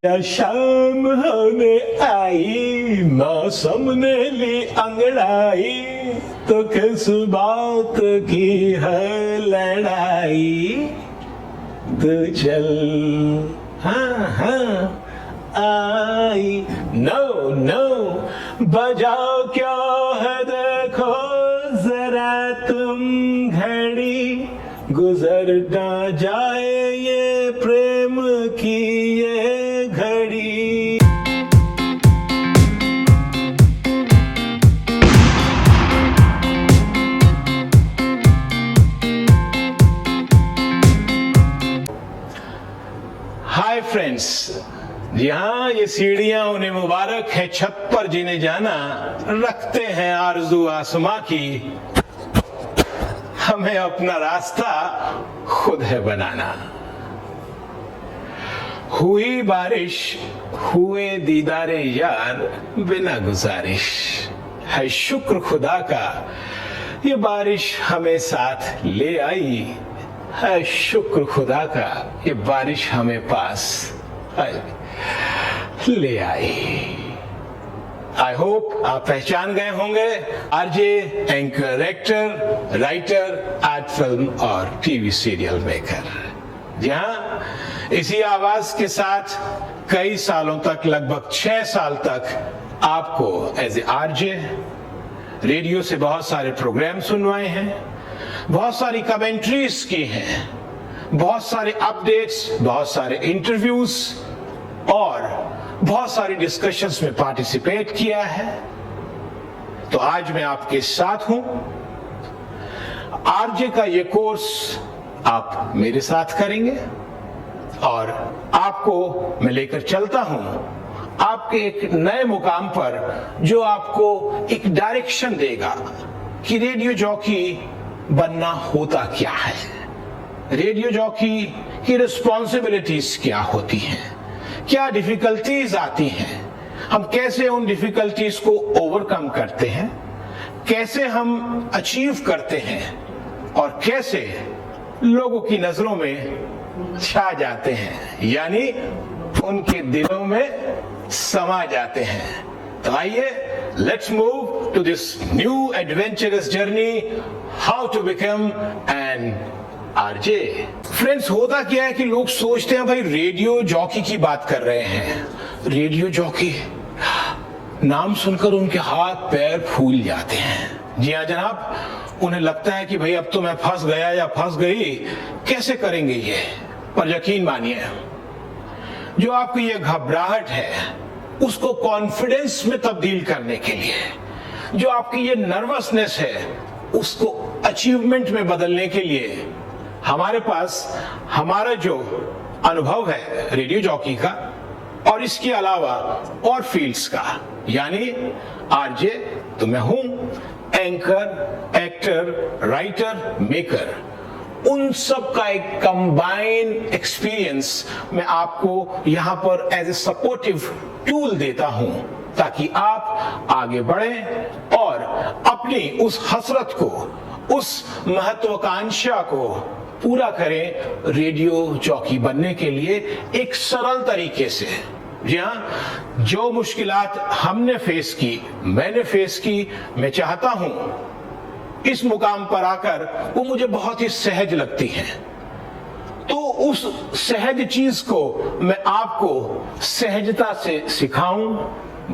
या शाम होने आई, मौसम ने ली अंगड़ाई, तो किस बात की है लड़ाई। तो चल हाँ हाँ आई, नो नो बजाओ क्या है देखो जरा तुम घड़ी, गुजर ना जाए ये प्रेम की ये घड़ी। हाय फ्रेंड्स, जी हाँ, ये सीढ़ियां उन्हें मुबारक है छत पर जिन्हें जाना रखते हैं आरज़ू आसमां की, हमें अपना रास्ता खुद है बनाना। हुई बारिश हुए दीदारे यार बिना गुजारिश, है शुक्र खुदा का ये बारिश हमें साथ ले आई, है शुक्र खुदा का ये बारिश हमें पास ले आई। आई होप आप पहचान गए होंगे RJ, anchor, actor, writer, art film और टीवी सीरियल मेकर। जी हाँ, इसी आवाज के साथ कई सालों तक, लगभग 6 साल तक आपको एज ए आरजे रेडियो से बहुत सारे प्रोग्राम सुनवाए हैं, बहुत सारी कमेंट्रीज की हैं, बहुत सारे अपडेट्स, बहुत सारे इंटरव्यूज और बहुत सारी डिस्कशंस में पार्टिसिपेट किया है। तो आज मैं आपके साथ हूं। आरजे का ये कोर्स आप मेरे साथ करेंगे और आपको मैं लेकर चलता हूं आपके एक नए मुकाम पर, जो आपको एक डायरेक्शन देगा कि रेडियो जॉकी बनना होता क्या है, रेडियो जॉकी की रिस्पॉन्सिबिलिटीज क्या होती हैं, क्या डिफिकल्टीज आती हैं, हम कैसे उन डिफिकल्टीज को ओवरकम करते हैं, कैसे हम अचीव करते हैं और कैसे लोगों की नजरों में छा जाते हैं, यानी उनके दिलों में समा जाते हैं। तो आइए, let's move to this new adventurous journey, how to become an RJ. Friends, होता क्या है कि लोग सोचते हैं भाई रेडियो जॉकी की बात कर रहे हैं, रेडियो जॉकी नाम सुनकर उनके हाथ पैर फूल जाते हैं। जी हाँ जनाब, उन्हें लगता है कि भाई अब तो मैं फंस गया या फंस गई, कैसे करेंगे ये। पर यकीन मानिए, जो आपकी ये घबराहट है उसको कॉन्फिडेंस में तब्दील करने के लिए, जो आपकी ये नर्वसनेस है उसको अचीवमेंट में बदलने के लिए हमारे पास हमारा जो अनुभव है रेडियो जॉकी का और इसके अलावा और फील्ड्स का, यानी आरजे तो मैं हूं, एंकर, एक्टर, राइटर, मेकर, उन सब का एक कंबाइन एक्सपीरियंस मैं आपको यहां पर एज ए सपोर्टिव टूल देता हूं, ताकि आप आगे बढ़ें और अपनी उस हसरत को, उस महत्वाकांक्षा को पूरा करें रेडियो जॉकी बनने के लिए एक सरल तरीके से। जी हाँ, जो मुश्किलात हमने फेस की, मैंने फेस की, मैं चाहता हूं इस मुकाम पर आकर वो मुझे बहुत ही सहज लगती है। तो उस सहज चीज को मैं आपको सहजता से सिखाऊं,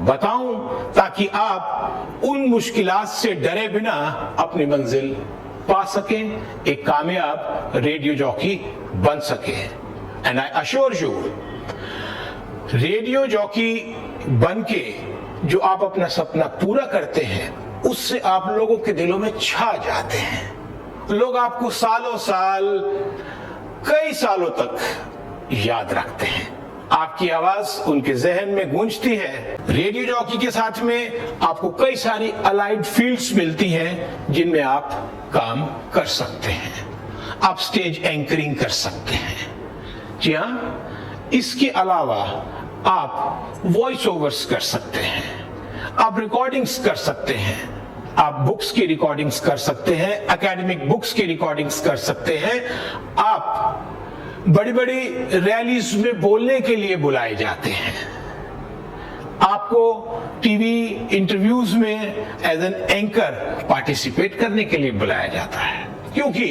बताऊं, ताकि आप उन मुश्किलात से डरे बिना अपनी मंजिल पा सकें, एक कामयाब रेडियो जॉकी बन सके। And I assure you, radio jockey बन के जो आप अपना सपना पूरा करते हैं, उससे आप लोगों के दिलों में छा जाते हैं। लोग आपको सालों साल, कई सालों तक याद रखते हैं, आपकी आवाज उनके जहन में गूंजती है। रेडियो जॉकी के साथ में आपको कई सारी अलाइड फील्ड्स मिलती हैं जिनमें आप काम कर सकते हैं। आप स्टेज एंकरिंग कर सकते हैं, जी हाँ, इसके अलावा आप वॉइस ओवर्स कर सकते हैं, आप रिकॉर्डिंग्स कर सकते हैं, आप बुक्स की रिकॉर्डिंग्स कर सकते हैं, एकेडमिक बुक्स की रिकॉर्डिंग्स कर सकते हैं, आप बड़ी बड़ी रैलीज में बोलने के लिए बुलाए जाते हैं, आपको टीवी इंटरव्यूज में एज एन एंकर पार्टिसिपेट करने के लिए बुलाया जाता है, क्योंकि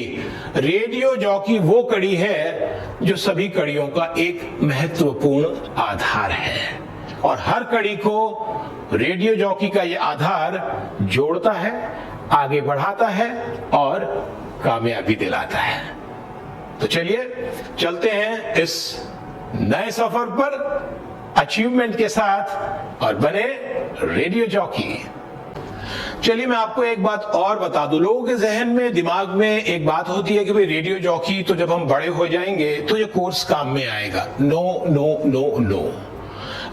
रेडियो जॉकी वो कड़ी है जो सभी कड़ियों का एक महत्वपूर्ण आधार है, और हर कड़ी को रेडियो जॉकी का ये आधार जोड़ता है, आगे बढ़ाता है और कामयाबी दिलाता है। तो चलिए चलते हैं इस नए सफर पर अचीवमेंट के साथ और बने रेडियो जॉकी। चलिए मैं आपको एक बात और बता दूं, लोगों के जहन में, दिमाग में एक बात होती है कि भाई रेडियो जॉकी तो जब हम बड़े हो जाएंगे तो ये कोर्स काम में आएगा। No no no no,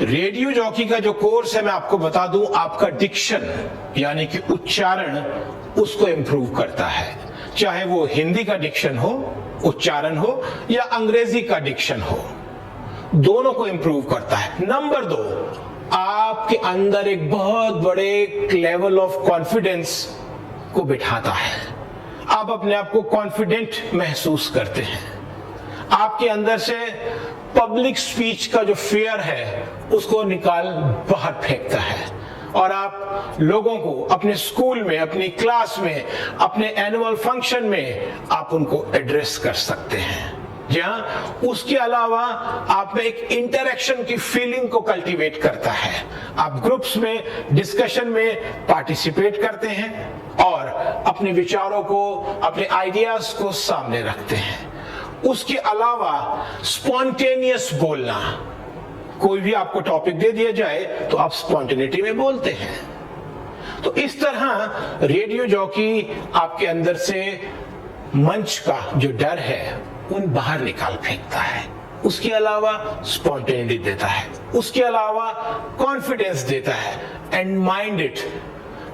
radio jockey का जो कोर्स है मैं आपको बता दूं, आपका डिक्शन यानी कि उच्चारण उसको इंप्रूव करता है, चाहे वो हिंदी का डिक्शन हो, उच्चारण हो, या अंग्रेजी का डिक्शन हो, दोनों को इंप्रूव करता है। नंबर 2, आपके अंदर एक बहुत बड़े लेवल ऑफ कॉन्फिडेंस को बिठाता है, आप अपने आप को कॉन्फिडेंट महसूस करते हैं, आपके अंदर से पब्लिक स्पीच का जो फियर है उसको निकाल बाहर फेंकता है, और आप लोगों को अपने स्कूल में, अपनी क्लास में, अपने एनुअल फंक्शन में आप उनको एड्रेस कर सकते हैं। जहां उसके अलावा आप में एक इंटरेक्शन की फीलिंग को कल्टीवेट करता है, आप ग्रुप्स में, डिस्कशन में पार्टिसिपेट करते हैं और अपने विचारों को, अपने आइडियाज को सामने रखते हैं। उसके अलावा स्पॉन्टेनियस बोलना, कोई भी आपको टॉपिक दे दिया जाए तो आप स्पॉन्टेनिटी में बोलते हैं। तो इस तरह रेडियो जॉकी आपके अंदर से मंच का जो डर है उन बाहर निकाल फेंकता है, उसके अलावा स्पॉन्टेनिटी देता है, उसके अलावा कॉन्फिडेंस देता है, एंड माइंड इट,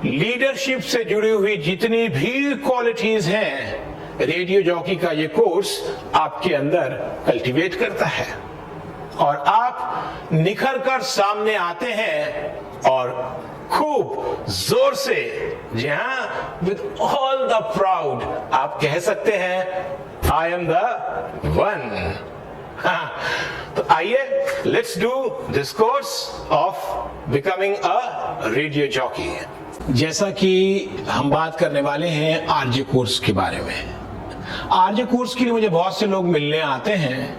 लीडरशिप से जुड़ी हुई जितनी भी क्वालिटीज हैं रेडियो जॉकी का ये कोर्स आपके अंदर कल्टीवेट करता है, और आप निखर कर सामने आते हैं और खूब जोर से, जी हाँ, विद ऑल द प्राउड आप कह सकते हैं आई एम द वन। तो आइए let's do this course of becoming a radio jockey. जैसा कि हम बात करने वाले हैं आरजे कोर्स के बारे में, आरजे कोर्स के लिए मुझे बहुत से लोग मिलने आते हैं,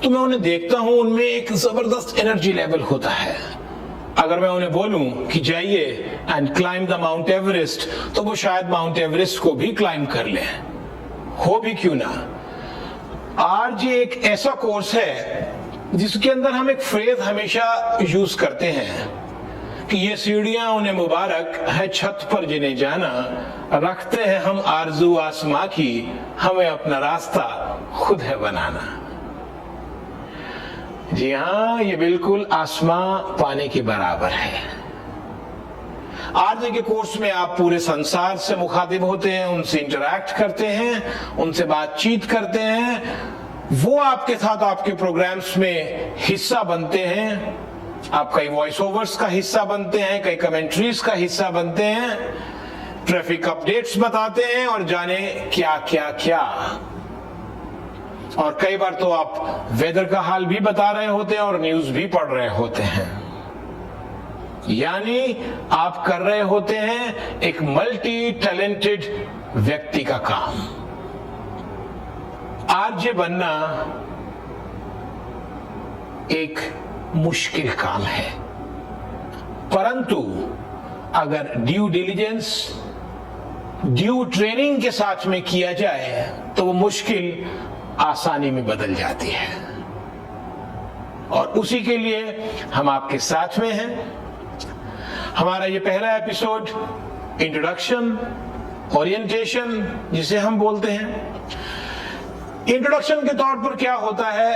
तो मैं उन्हें देखता हूं, उनमें एक जबरदस्त एनर्जी लेवल होता है। अगर मैं उन्हें बोलूं कि जाइए and climb the mount Everest, तो वो शायद माउंट एवरेस्ट को भी क्लाइम कर लें, हो भी क्यों ना। आरजे एक ऐसा कोर्स है जिसके अंदर हम एक फ्रेज हमेशा यूज करते हैं कि ये सीढ़ियां उन्हें मुबारक है छत पर जिन्हें जाना, रखते हैं हम आरजू आसमां की, हमें अपना रास्ता खुद है बनाना। जी हाँ, ये बिल्कुल आसमां पाने के बराबर है। आरजे के कोर्स में आप पूरे संसार से मुखातिब होते हैं, उनसे इंटरैक्ट करते हैं, उनसे बातचीत करते हैं, वो आपके साथ आपके प्रोग्राम्स में हिस्सा बनते हैं, आप कई वॉइस ओवर्स का हिस्सा बनते हैं, कई कमेंट्रीज का हिस्सा बनते हैं, ट्रैफिक अपडेट्स बताते हैं और जाने क्या क्या क्या, और कई बार तो आप वेदर का हाल भी बता रहे होते हैं और न्यूज भी पढ़ रहे होते हैं। यानी आप कर रहे होते हैं एक मल्टी टैलेंटेड व्यक्ति का काम। आरजे बनना एक मुश्किल काम है, परंतु अगर ड्यू डिलिजेंस, ड्यू ट्रेनिंग के साथ में किया जाए तो वो मुश्किल आसानी में बदल जाती है, और उसी के लिए हम आपके साथ में हैं। हमारा ये पहला एपिसोड इंट्रोडक्शन, ओरिएंटेशन जिसे हम बोलते हैं। इंट्रोडक्शन के तौर पर क्या होता है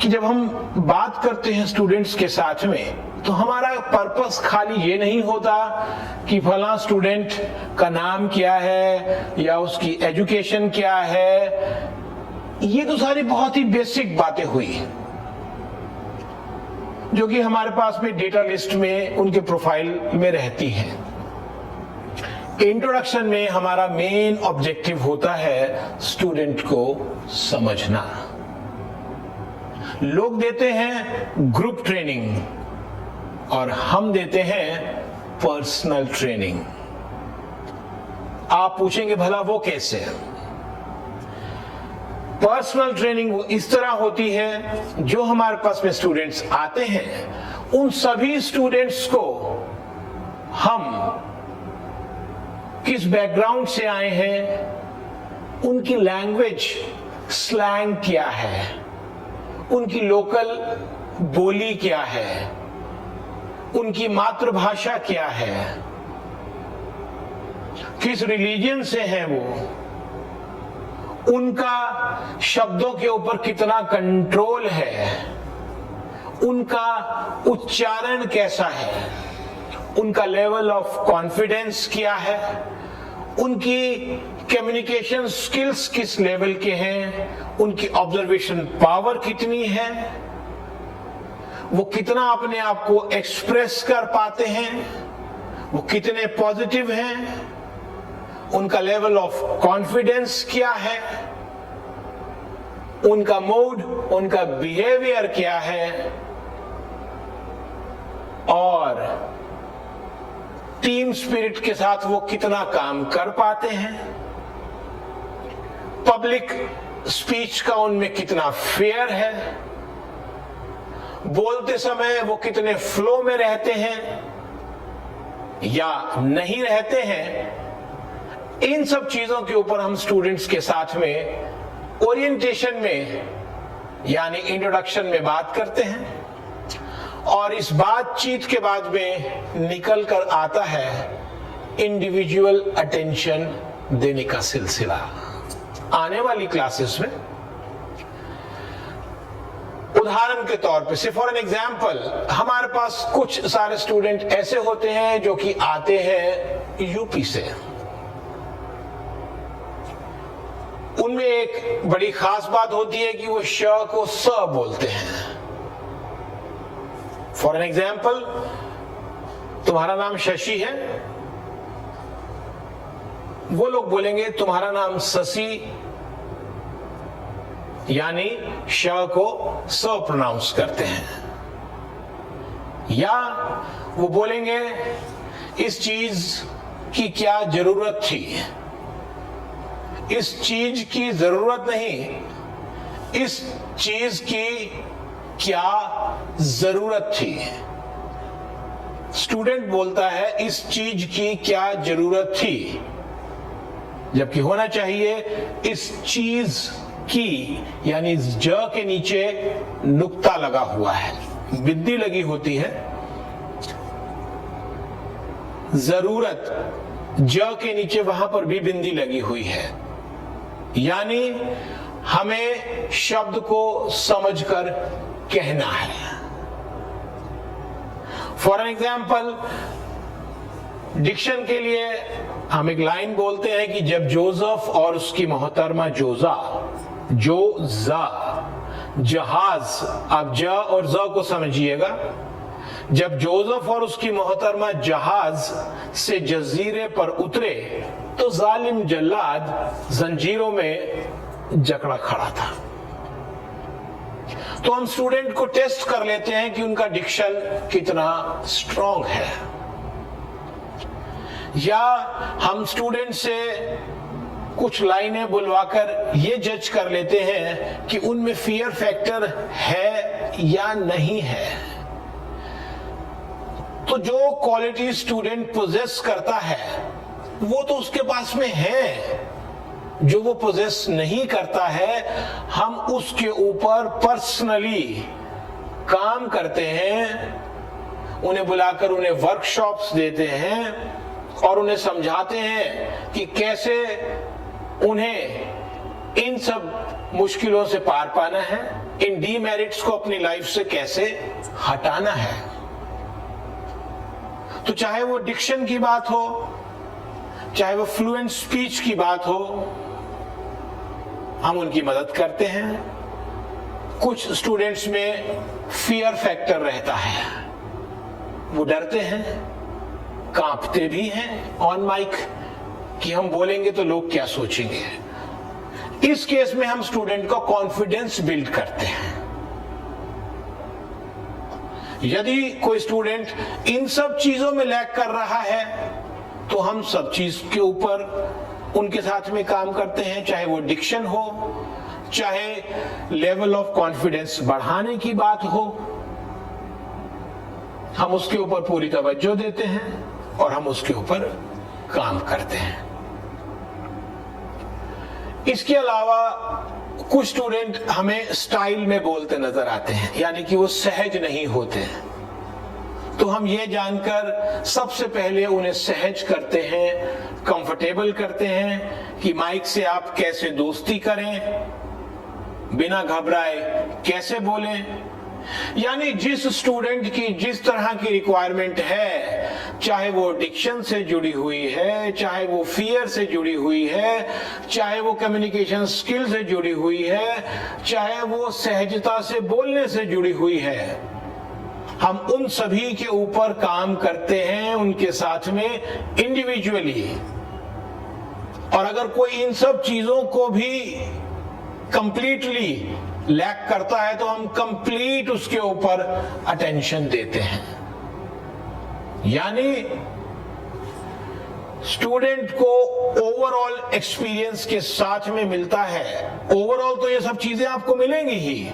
कि जब हम बात करते हैं स्टूडेंट्स के साथ में, तो हमारा पर्पस खाली ये नहीं होता कि फला स्टूडेंट का नाम क्या है या उसकी एजुकेशन क्या है, ये तो सारी बहुत ही बेसिक बातें हुई जो कि हमारे पास में डेटा लिस्ट में उनके प्रोफाइल में रहती हैं। इंट्रोडक्शन में हमारा मेन ऑब्जेक्टिव होता है स्टूडेंट को समझना, लोग देते हैं ग्रुप ट्रेनिंग और हम देते हैं पर्सनल ट्रेनिंग। आप पूछेंगे भला वो कैसे? पर्सनल ट्रेनिंग इस तरह होती है, जो हमारे पास में स्टूडेंट्स आते हैं उन सभी स्टूडेंट्स को हम किस बैकग्राउंड से आए हैं, उनकी लैंग्वेज स्लैंग क्या है, उनकी लोकल बोली क्या है, उनकी मातृभाषा क्या है, किस रिलीजन से हैं वो, उनका शब्दों के ऊपर कितना कंट्रोल है, उनका उच्चारण कैसा है, उनका लेवल ऑफ कॉन्फिडेंस क्या है, उनकी कम्युनिकेशन स्किल्स किस लेवल के हैं, उनकी ऑब्जर्वेशन पावर कितनी है, वो कितना अपने आप को एक्सप्रेस कर पाते हैं, वो कितने पॉजिटिव हैं, उनका लेवल ऑफ कॉन्फिडेंस क्या है, उनका मूड, उनका बिहेवियर क्या है, और टीम स्पिरिट के साथ वो कितना काम कर पाते हैं, पब्लिक स्पीच का उनमें कितना फेयर है, बोलते समय वो कितने फ्लो में रहते हैं या नहीं रहते हैं। इन सब चीजों के ऊपर हम स्टूडेंट्स के साथ में ओरिएंटेशन में यानी इंट्रोडक्शन में बात करते हैं, और इस बातचीत के बाद में निकल कर आता है इंडिविजुअल अटेंशन देने का सिलसिला। आने वाली क्लासेस में उदाहरण के तौर पे, फॉर एन एग्जाम्पल, हमारे पास कुछ सारे स्टूडेंट ऐसे होते हैं जो कि आते हैं यूपी से। उनमें एक बड़ी खास बात होती है कि वो श को स बोलते हैं। फॉर एन एग्जाम्पल, तुम्हारा नाम शशि है, वो लोग बोलेंगे तुम्हारा नाम शशि, यानी श को स प्रोनाउंस करते हैं। या वो बोलेंगे इस चीज की क्या जरूरत थी, इस चीज की जरूरत नहीं, इस चीज की क्या जरूरत थी। स्टूडेंट बोलता है इस चीज की क्या जरूरत थी, जबकि होना चाहिए इस चीज की, यानी ज के नीचे नुक्ता लगा हुआ है, बिंदी लगी होती है। जरूरत ज के नीचे वहां पर भी बिंदी लगी हुई है, यानी हमें शब्द को समझकर कहना है। फॉर एन एग्जाम्पल, डिक्शन के लिए हम एक लाइन बोलते हैं कि जब जोसेफ और उसकी मोहतरमा जोजा, जहाज, आप ज और ज को समझिएगा, जब जोसेफ और उसकी मोहतरमा जहाज से जजीरे पर उतरे तो जालिम जल्लाद जंजीरों में जकड़ा खड़ा था। तो हम स्टूडेंट को टेस्ट कर लेते हैं कि उनका डिक्शन कितना स्ट्रांग है, या हम स्टूडेंट से कुछ लाइनें बुलवाकर ये जज कर लेते हैं कि उनमें फियर फैक्टर है या नहीं है। तो जो क्वालिटी स्टूडेंट पोजेस करता है वो तो उसके पास में है, जो वो पोजेस नहीं करता है हम उसके ऊपर पर्सनली काम करते हैं, उन्हें बुलाकर उन्हें वर्कशॉप्स देते हैं और उन्हें समझाते हैं कि कैसे उन्हें इन सब मुश्किलों से पार पाना है, इन डीमेरिट्स को अपनी लाइफ से कैसे हटाना है। तो चाहे वो डिक्शन की बात हो, चाहे वो फ्लुएंट स्पीच की बात हो, हम उनकी मदद करते हैं। कुछ स्टूडेंट्स में फियर फैक्टर रहता है, वो डरते हैं, कांपते भी हैं ऑन माइक कि हम बोलेंगे तो लोग क्या सोचेंगे। इस केस में हम स्टूडेंट का कॉन्फिडेंस बिल्ड करते हैं यदि कोई स्टूडेंट इन सब चीजों में लैग कर रहा है तो हम सब चीज के ऊपर उनके साथ में काम करते हैं, चाहे वो डिक्शन हो, चाहे लेवल ऑफ कॉन्फिडेंस बढ़ाने की बात हो, हम उसके ऊपर पूरी तवज्जो देते हैं और हम उसके ऊपर काम करते हैं। इसके अलावा कुछ स्टूडेंट हमें स्टाइल में बोलते नजर आते हैं, यानी कि वो सहज नहीं होते हैं। तो हम ये जानकर सबसे पहले उन्हें सहज करते हैं, कंफर्टेबल करते हैं कि माइक से आप कैसे दोस्ती करें, बिना घबराए कैसे बोलें। यानी जिस स्टूडेंट की जिस तरह की रिक्वायरमेंट है, चाहे वो डिक्शन से जुड़ी हुई है, चाहे वो फियर से जुड़ी हुई है, चाहे वो कम्युनिकेशन स्किल से जुड़ी हुई है, चाहे वो सहजता से बोलने से जुड़ी हुई है, हम उन सभी के ऊपर काम करते हैं, उनके साथ में इंडिविजुअली। और अगर कोई इन सब चीजों को भी कंप्लीटली लैक करता है तो हम कंप्लीट उसके ऊपर अटेंशन देते हैं। यानी स्टूडेंट को ओवरऑल एक्सपीरियंस के साथ में मिलता है। ओवरऑल तो ये सब चीजें आपको मिलेंगी ही,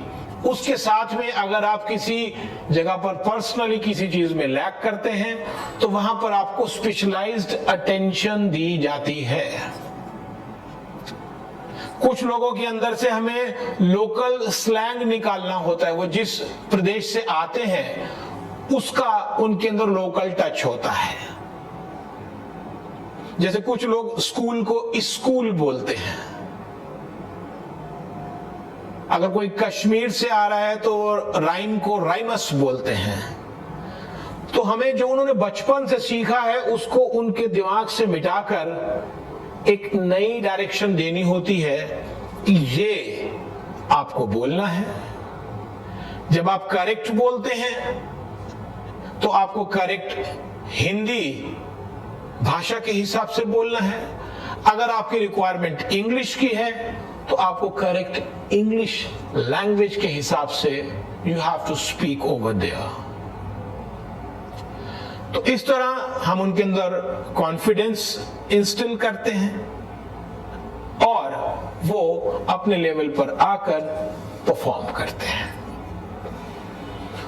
उसके साथ में अगर आप किसी जगह पर पर्सनली किसी चीज में लैक करते हैं तो वहां पर आपको स्पेशलाइज्ड अटेंशन दी जाती है। कुछ लोगों के अंदर से हमें लोकल स्लैंग निकालना होता है, वो जिस प्रदेश से आते हैं उसका उनके अंदर लोकल टच होता है। जैसे कुछ लोग स्कूल को स्कूल बोलते हैं, अगर कोई कश्मीर से आ रहा है तो राइम को राइमस बोलते हैं। तो हमें जो उन्होंने बचपन से सीखा है उसको उनके दिमाग से मिटाकर एक नई डायरेक्शन देनी होती है कि ये आपको बोलना है। जब आप करेक्ट बोलते हैं तो आपको करेक्ट हिंदी भाषा के हिसाब से बोलना है। अगर आपकी रिक्वायरमेंट इंग्लिश की है तो आपको करेक्ट इंग्लिश लैंग्वेज के हिसाब से you have to speak over there. तो इस तरह हम उनके अंदर कॉन्फिडेंस इंस्टिल करते हैं और वो अपने लेवल पर आकर परफॉर्म करते हैं।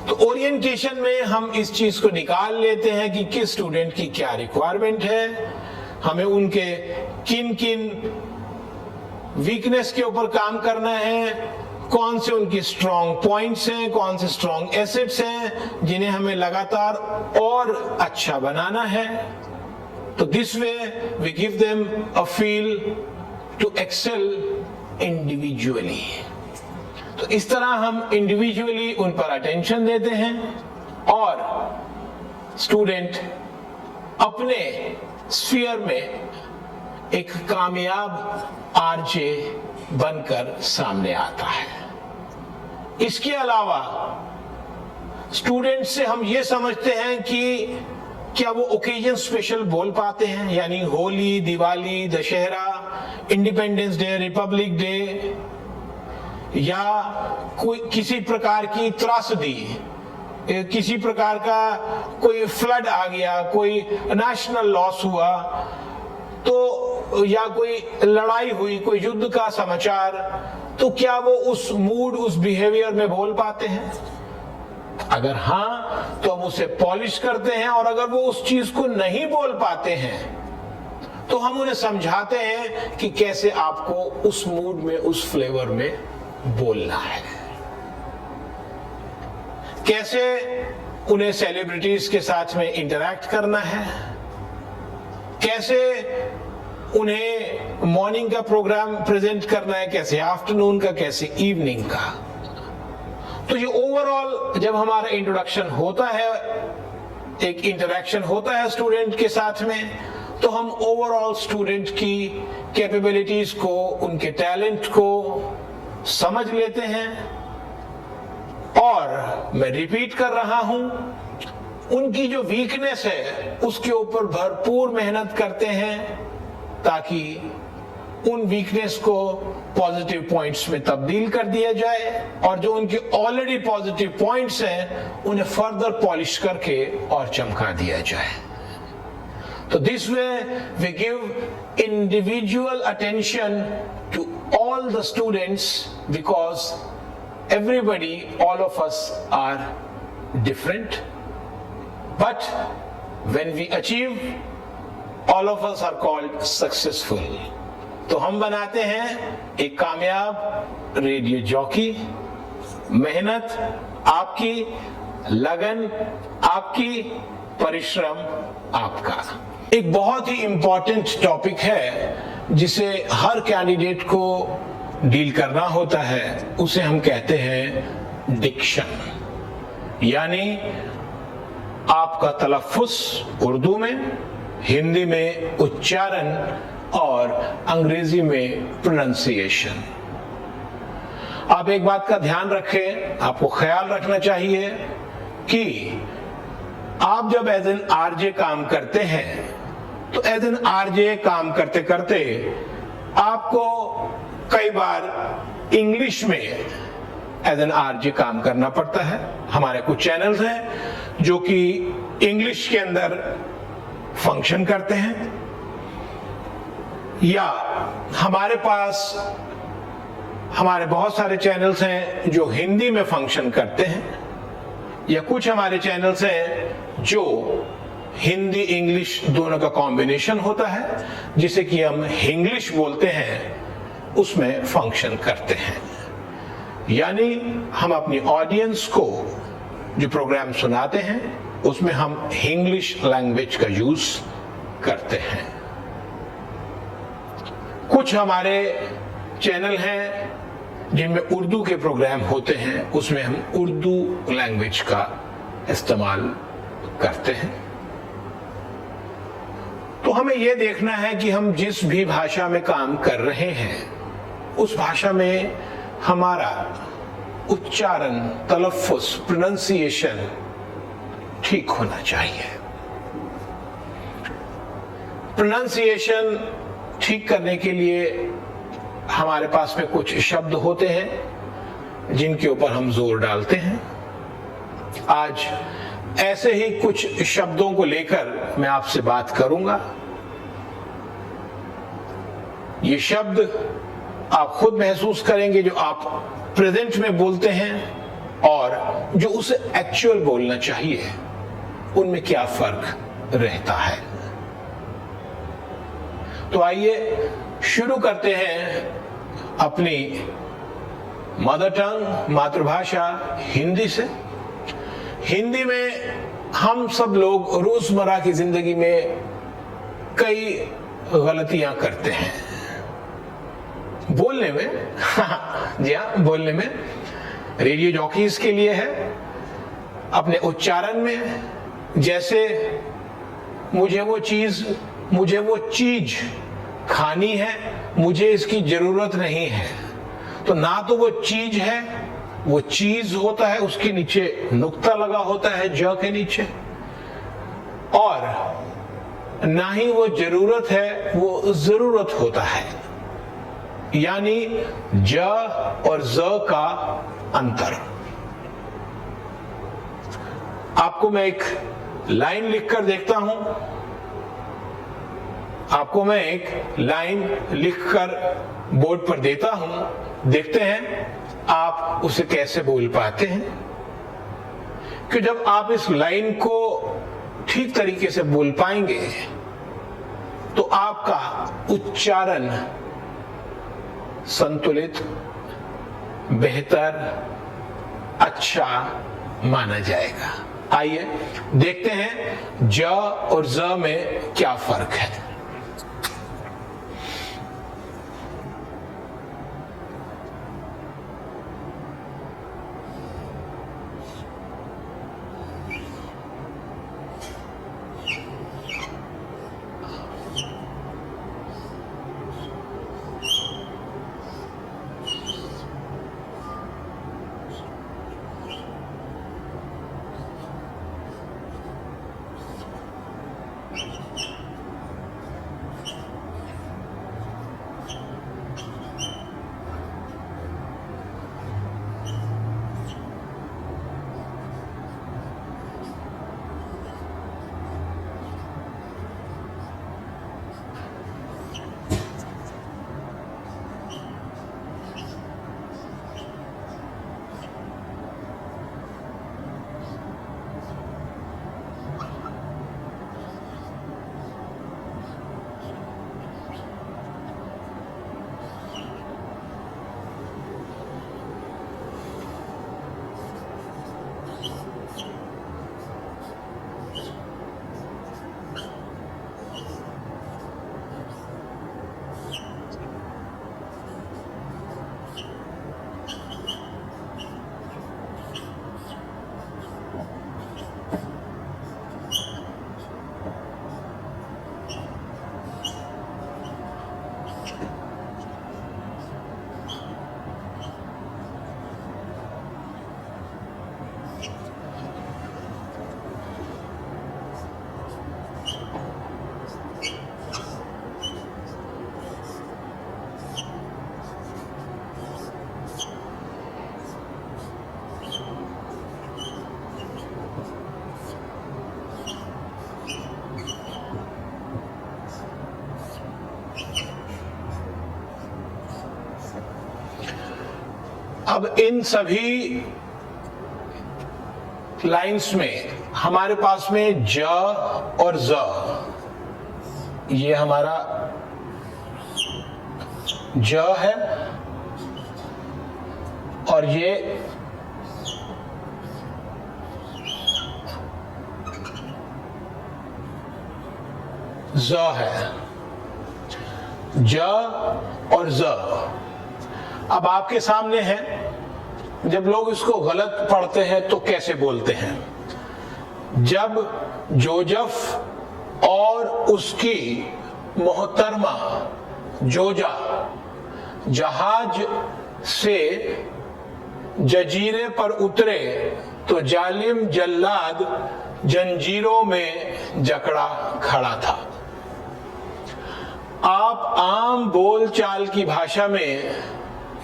तो ओरिएंटेशन में हम इस चीज को निकाल लेते हैं कि किस स्टूडेंट की क्या रिक्वायरमेंट है, हमें उनके किन किन वीकनेस के ऊपर काम करना है, कौन से उनकी स्ट्रॉन्ग पॉइंट्स हैं, कौन से स्ट्रॉन्ग एसेट्स हैं जिन्हें हमें लगातार और अच्छा बनाना है। तो this way we give them a feel to excel individually. तो इस तरह हम इंडिविजुअली उन पर अटेंशन देते हैं और स्टूडेंट अपने स्फीयर में एक कामयाब आरजे बनकर सामने आता है। इसके अलावा स्टूडेंट से हम ये समझते हैं कि क्या वो ओकेजन स्पेशल बोल पाते हैं, यानी Holi, Diwali, Dussehra, independence day, Republic day, या कोई किसी प्रकार की त्रासदी, किसी प्रकार का कोई फ्लड आ गया, कोई नेशनल लॉस हुआ, तो या कोई लड़ाई हुई, कोई युद्ध का समाचार, तो क्या वो उस मूड, उस बिहेवियर में बोल पाते हैं? अगर हाँ तो हम उसे पॉलिश करते हैं, और अगर वो उस चीज को नहीं बोल पाते हैं तो हम उन्हें समझाते हैं कि कैसे आपको उस मूड में, उस फ्लेवर में बोलना है। कैसे उन्हें सेलिब्रिटीज के साथ में इंटरैक्ट करना है, कैसे उन्हें मॉर्निंग का प्रोग्राम प्रेजेंट करना है, कैसे आफ्टरनून का, कैसे इवनिंग का। तो ये ओवरऑल जब हमारा इंट्रोडक्शन होता है, एक इंटरैक्शन होता है स्टूडेंट के साथ में, तो हम ओवरऑल स्टूडेंट की कैपेबिलिटीज को, उनके टैलेंट को समझ लेते हैं। और मैं रिपीट कर रहा हूं, उनकी जो वीकनेस है उसके ऊपर भरपूर मेहनत करते हैं ताकि उन वीकनेस को पॉजिटिव पॉइंट्स में तब्दील कर दिया जाए और जो उनके ऑलरेडी पॉजिटिव पॉइंट्स हैं उन्हें फर्दर पॉलिश करके और चमका दिया जाए. So this way we give individual attention to all the students because everybody, all of us are different. But when we achieve, all of us are called successful. तो हम बनाते हैं एक कामयाब रेडियो जॉकी. मेहनत आपकी, लगन आपकी, परिश्रम आपका. एक बहुत ही इंपॉर्टेंट टॉपिक है जिसे हर कैंडिडेट को डील करना होता है. उसे हम कहते हैं डिक्शन, यानी आपका तलफ्फुज़ उर्दू में, हिंदी में उच्चारण और अंग्रेजी में प्रोनंसिएशन. आप एक बात का ध्यान रखें, आपको ख्याल रखना चाहिए कि आप जब एज एन आरजे काम करते हैं तो एज एन आरजे काम करते करते आपको कई बार इंग्लिश में एज एन आरजे काम करना पड़ता है. हमारे कुछ चैनल्स हैं जो कि इंग्लिश के अंदर फंक्शन करते हैं, या हमारे पास हमारे बहुत सारे चैनल्स हैं जो हिंदी में फंक्शन करते हैं, या कुछ हमारे चैनल्स हैं जो हिंदी इंग्लिश दोनों का कॉम्बिनेशन होता है, जिसे कि हम हिंग्लिश बोलते हैं, उसमें फंक्शन करते हैं. यानी हम अपनी ऑडियंस को जो प्रोग्राम सुनाते हैं उसमें हम हिंग्लिश लैंग्वेज का यूज करते हैं. कुछ हमारे चैनल हैं जिनमें उर्दू के प्रोग्राम होते हैं, उसमें हम उर्दू लैंग्वेज का इस्तेमाल करते हैं. तो हमें यह देखना है कि हम जिस भी भाषा में काम कर रहे हैं उस भाषा में हमारा उच्चारण, तलफ्फुज़, प्रोनंसिएशन ठीक होना चाहिए. प्रोनंसिएशन ठीक करने के लिए हमारे पास में कुछ शब्द होते हैं जिनके ऊपर हम जोर डालते हैं. आज ऐसे ही कुछ शब्दों को लेकर मैं आपसे बात करूंगा. ये शब्द आप खुद महसूस करेंगे जो आप प्रेजेंट में बोलते हैं और जो उसे एक्चुअल बोलना चाहिए, उनमें क्या फर्क रहता है. तो आइए शुरू करते हैं अपनी मदर टंग, मातृभाषा हिंदी से. हिंदी में हम सब लोग रोजमर्रा की जिंदगी में कई गलतियां करते हैं. बोलने में जी हाँ, बोलने में रेडियो जॉकीज के लिए है. अपने उच्चारण में, जैसे मुझे वो चीज खानी है, मुझे इसकी जरूरत नहीं है, तो ना तो वो चीज है, वो चीज होता है, उसके नीचे नुक्ता लगा होता है ज के नीचे, और ना ही वो जरूरत है, वो जरूरत होता है. यानी ज और ज का अंतर. आपको मैं एक लाइन लिखकर देखता हूं, आपको मैं एक लाइन लिखकर बोर्ड पर देता हूं. देखते हैं आप उसे कैसे बोल पाते हैं. कि जब आप इस लाइन को ठीक तरीके से बोल पाएंगे तो आपका उच्चारण संतुलित, बेहतर, अच्छा माना जाएगा. आइए देखते हैं ज और ज में क्या फर्क है. अब इन सभी लाइंस में हमारे पास में ज और ज, ये हमारा ज है और ये ज है, ज और ज। अब आपके सामने है, जब लोग इसको गलत पढ़ते हैं तो कैसे बोलते हैं। जब जोजफ और उसकी मोहतरमा जोजा जहाज से जजीरे पर उतरे तो जालिम जल्लाद जंजीरों में जकड़ा खड़ा था। आप आम बोलचाल की भाषा में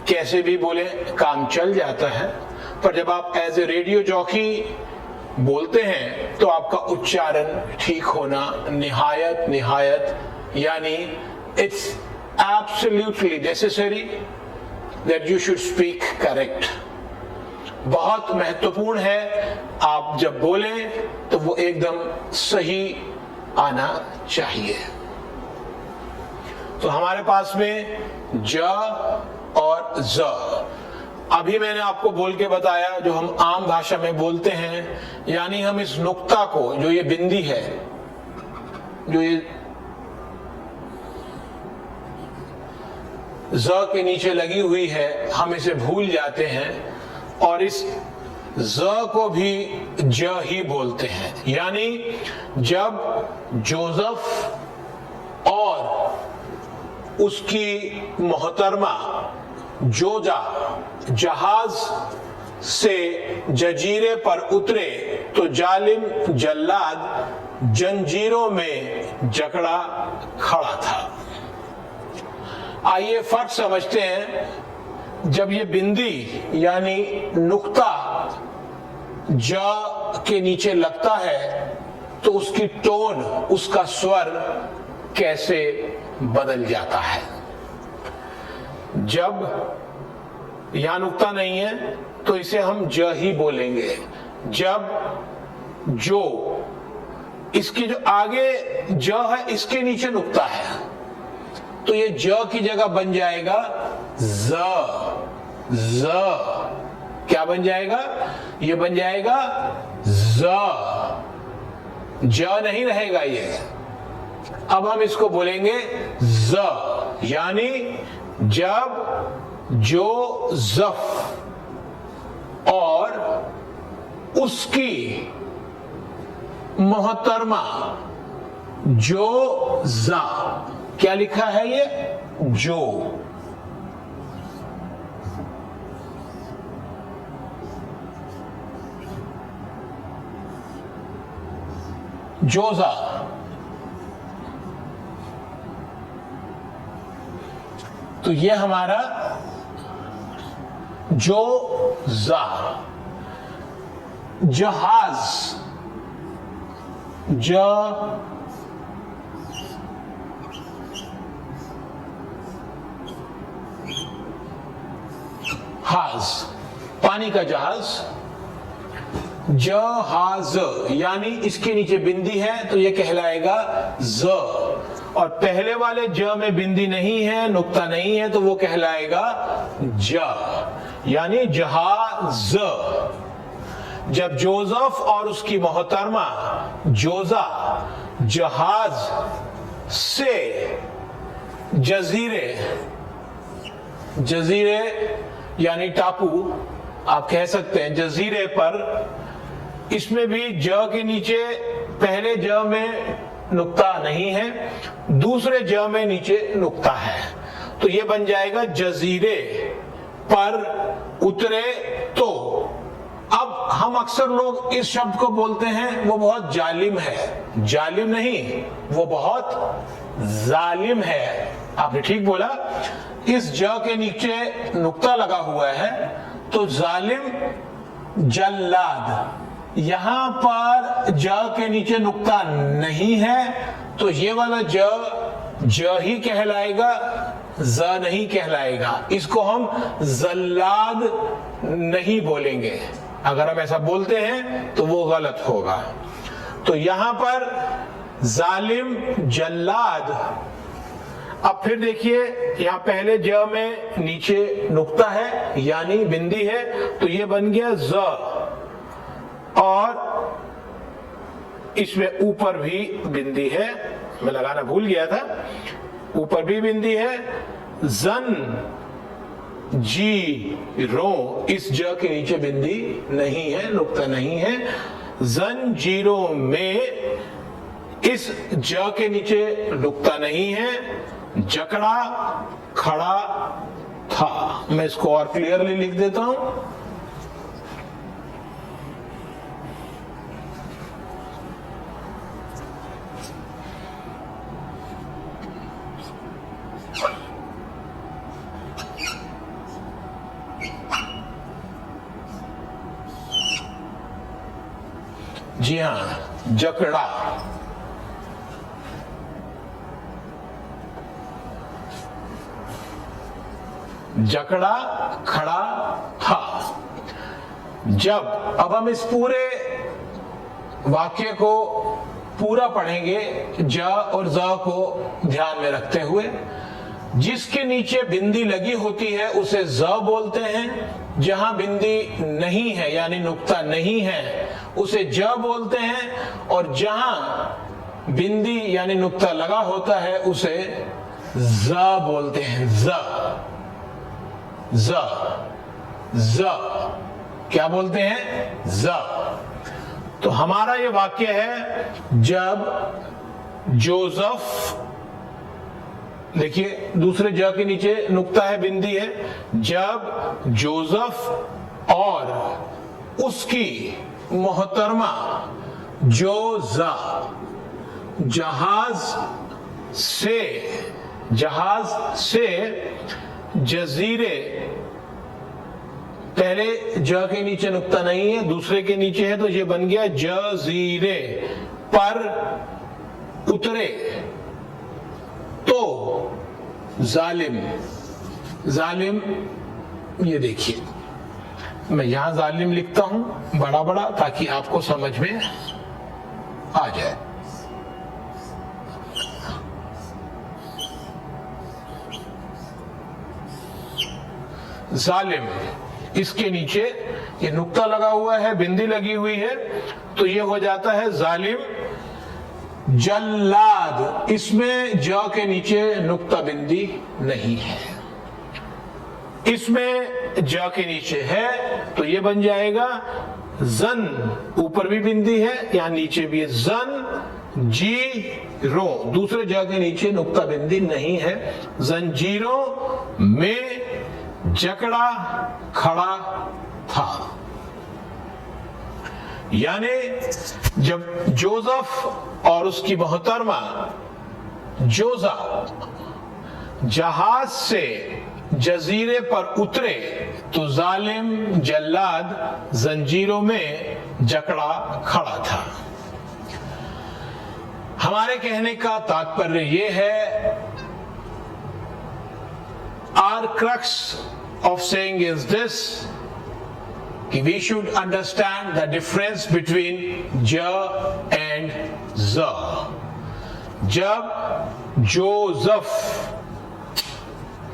कैसे भी बोले काम चल जाता है, पर जब आप एज ए रेडियो जॉकी बोलते हैं तो आपका उच्चारण ठीक होना निहायत यानी it's absolutely necessary that you should speak correct. बहुत महत्वपूर्ण है, आप जब बोलें तो वो एकदम सही आना चाहिए। तो हमारे पास में ज और ज। अभी मैंने आपको बोल के बताया जो हम आम भाषा में बोलते हैं, यानी हम इस नुक्ता को, जो ये बिंदी है, जो ये ज के नीचे लगी हुई है, हम इसे भूल जाते हैं और इस ज को भी ज ही बोलते हैं। यानी जब जोसेफ और उसकी मोहतरमा जोजा जहाज से जजीरे पर उतरे तो जालिम जल्लाद जंजीरों में जकड़ा खड़ा था। आइए फर्क समझते हैं। जब ये बिंदी यानी नुक्ता ज के नीचे लगता है तो उसकी टोन, उसका स्वर कैसे बदल जाता है। जब यहां नुक्ता नहीं है तो इसे हम ज ही बोलेंगे। जब जो इसके जो आगे ज है इसके नीचे नुक्ता है तो ये ज की जगह बन जाएगा ज। ज क्या बन जाएगा? ये बन जाएगा ज। ज नहीं रहेगा ये। अब हम इसको बोलेंगे ज, यानी जब जोसेफ और उसकी मोहतरमा जोजा, क्या लिखा है ये? जो। जोजा तो ये हमारा जोजा। जहाज हाज, पानी का जहाज। जहाज यानी इसके नीचे बिंदी है तो ये कहलाएगा ज, और पहले वाले ज में बिंदी नहीं है, नुक्ता नहीं है, तो वो कहलाएगा ज, यानी जहाज। जब जोसेफ और उसकी मोहतरमा जोजा जहाज से जजीरे यानी टापू आप कह सकते हैं, जजीरे पर, इसमें भी ज के नीचे पहले ज में नुक्ता नहीं है, दूसरे ज में नीचे नुक्ता है, तो ये बन जाएगा जजीरे पर उतरे तो। अब हम अक्सर लोग इस शब्द को बोलते हैं वो बहुत जालिम है। जालिम नहीं, वो बहुत जालिम है। आपने ठीक बोला। इस ज के नीचे नुक्ता लगा हुआ है तो जालिम जल्लाद। यहां पर ज के नीचे नुक्ता नहीं है तो ये वाला ज ही कहलाएगा ज नहीं कहलाएगा, इसको हम जल्लाद नहीं बोलेंगे। अगर हम ऐसा बोलते हैं तो वो गलत होगा। तो यहां पर जालिम, जल्लाद। अब फिर देखिए, यहां पहले ज में नीचे नुक्ता है यानी बिंदी है, तो ये बन गया ज, और इसमें ऊपर भी बिंदी है, मैं लगाना भूल गया था, ऊपर भी बिंदी है। जन जी रो, इस ज के नीचे बिंदी नहीं है, नुक्ता नहीं है। जंजीरों में, इस ज के नीचे नुक्ता नहीं है। जकड़ा खड़ा था, मैं इसको और क्लियरली लिख देता हूं। जी हां, जकड़ा। जकड़ा खड़ा था। जब, अब हम इस पूरे वाक्य को पूरा पढ़ेंगे, ज और ज को ध्यान में रखते हुए। जिसके नीचे बिंदी लगी होती है उसे ज बोलते हैं, जहां बिंदी नहीं है यानी नुक्ता नहीं है उसे ज बोलते हैं, और जहां बिंदी यानी नुक्ता लगा होता है उसे ज बोलते हैं। ज क्या बोलते हैं? ज। तो हमारा ये वाक्य है, जब जोसेफ, देखिए दूसरे ज के नीचे नुक्ता है, बिंदी है। जब जोसेफ और उसकी मोहतरमा जोजा जहाज से जजीरे, पहले ज के नीचे नुक्ता नहीं है, दूसरे के नीचे है, तो ये बन गया जजीरे पर उतरे, तो जालिम, ये देखिए मैं यहां जालिम लिखता हूं बड़ा बड़ा ताकि आपको समझ में आ जाए। जालिम, इसके नीचे ये नुक्ता लगा हुआ है, बिंदी लगी हुई है, तो ये हो जाता है जालिम। जल्लाद, इसमें ज के नीचे नुक्ता बिंदी नहीं है, इसमें ज के नीचे है, तो ये बन जाएगा जन, ऊपर भी बिंदी है, यहां नीचे भी है। जन जी रो, दूसरे ज के नीचे नुक्ता बिंदी नहीं है। जंजीरों में जकड़ा खड़ा था, यानी जब जोसेफ और उसकी मोहतरमा जोजा जहाज से जजीरे पर उतरे, तो जालिम जल्लाद जंजीरों में जकड़ा खड़ा था। हमारे कहने का तात्पर्य यह है, our crux of saying is this, कि we should understand the difference between j and z. जब जोसेफ,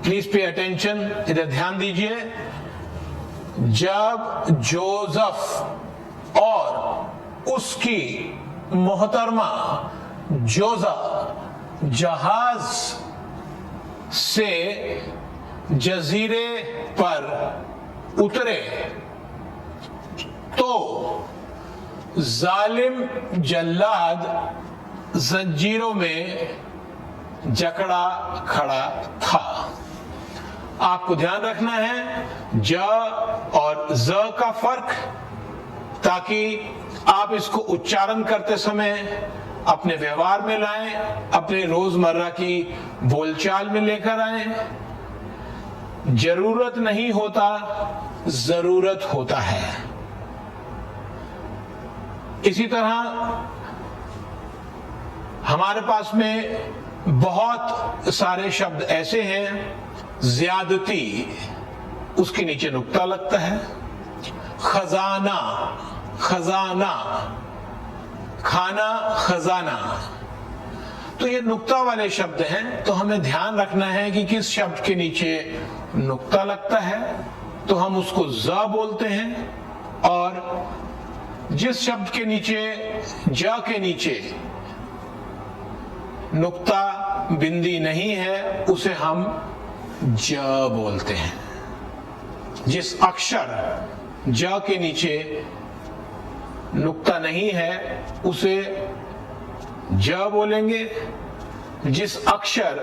प्लीज पे अटेंशन, इधर ध्यान दीजिए, जब जोसेफ और उसकी मोहतरमा जोजा जहाज से जजीरे पर उतरे, तो जालिम जल्लाद जंजीरों में जकड़ा खड़ा था। आपको ध्यान रखना है ज और ज का फर्क, ताकि आप इसको उच्चारण करते समय अपने व्यवहार में लाएं, अपने रोजमर्रा की बोलचाल में लेकर आएं। जरूरत नहीं होता, जरूरत होता है। इसी तरह हमारे पास में बहुत सारे शब्द ऐसे हैं, ज्यादती उसके नीचे नुक्ता लगता है, खजाना, खजाना, खाना, खजाना, तो ये नुक्ता वाले शब्द हैं। तो हमें ध्यान रखना है कि किस शब्द के नीचे नुक्ता लगता है तो हम उसको ज बोलते हैं, और जिस शब्द के नीचे, ज के नीचे नुक्ता बिंदी नहीं है उसे हम ज बोलते हैं। जिस अक्षर ज के नीचे नुक्ता नहीं है उसे ज बोलेंगे, जिस अक्षर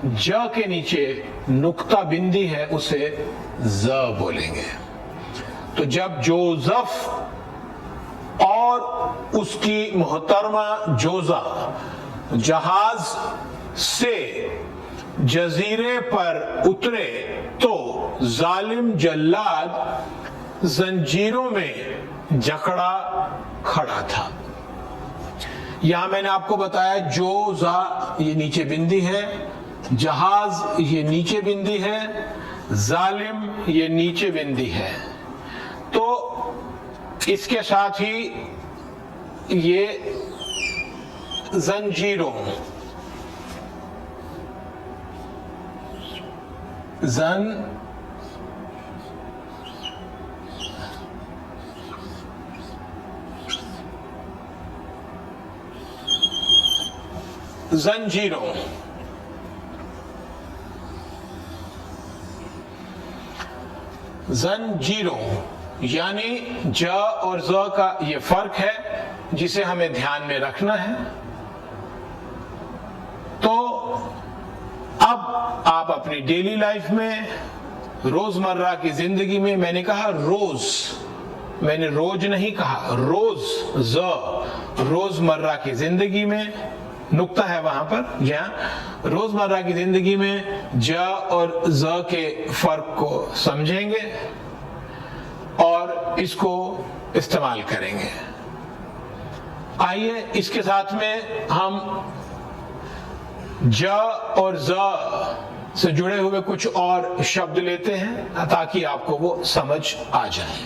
ज के नीचे नुक्ता बिंदी है उसे ज बोलेंगे। तो जब जोजफ और उसकी मोहतरमा जोजा जहाज से जजीरे पर उतरे तो जालिम जल्लाद जंजीरों में जकड़ा खड़ा था। यहां मैंने आपको बताया जोजा ये नीचे बिंदी है, जहाज ये नीचे बिंदी है, जालिम ये नीचे बिंदी है। तो इसके साथ ही ये जंजीरों, जंजीरों, जंजीरों यानी ज और ज का ये फर्क है जिसे हमें ध्यान में रखना है। तो अब आप अपनी डेली लाइफ में, रोजमर्रा की जिंदगी में, मैंने कहा रोज, मैंने रोज नहीं कहा, रोज, ज, रोजमर्रा की जिंदगी में नुक्ता है वहां पर, जहां रोजमर्रा की जिंदगी में ज और ज के फर्क को समझेंगे और इसको इस्तेमाल करेंगे। आइए इसके साथ में हम ज और ज से जुड़े हुए कुछ और शब्द लेते हैं ताकि आपको वो समझ आ जाए।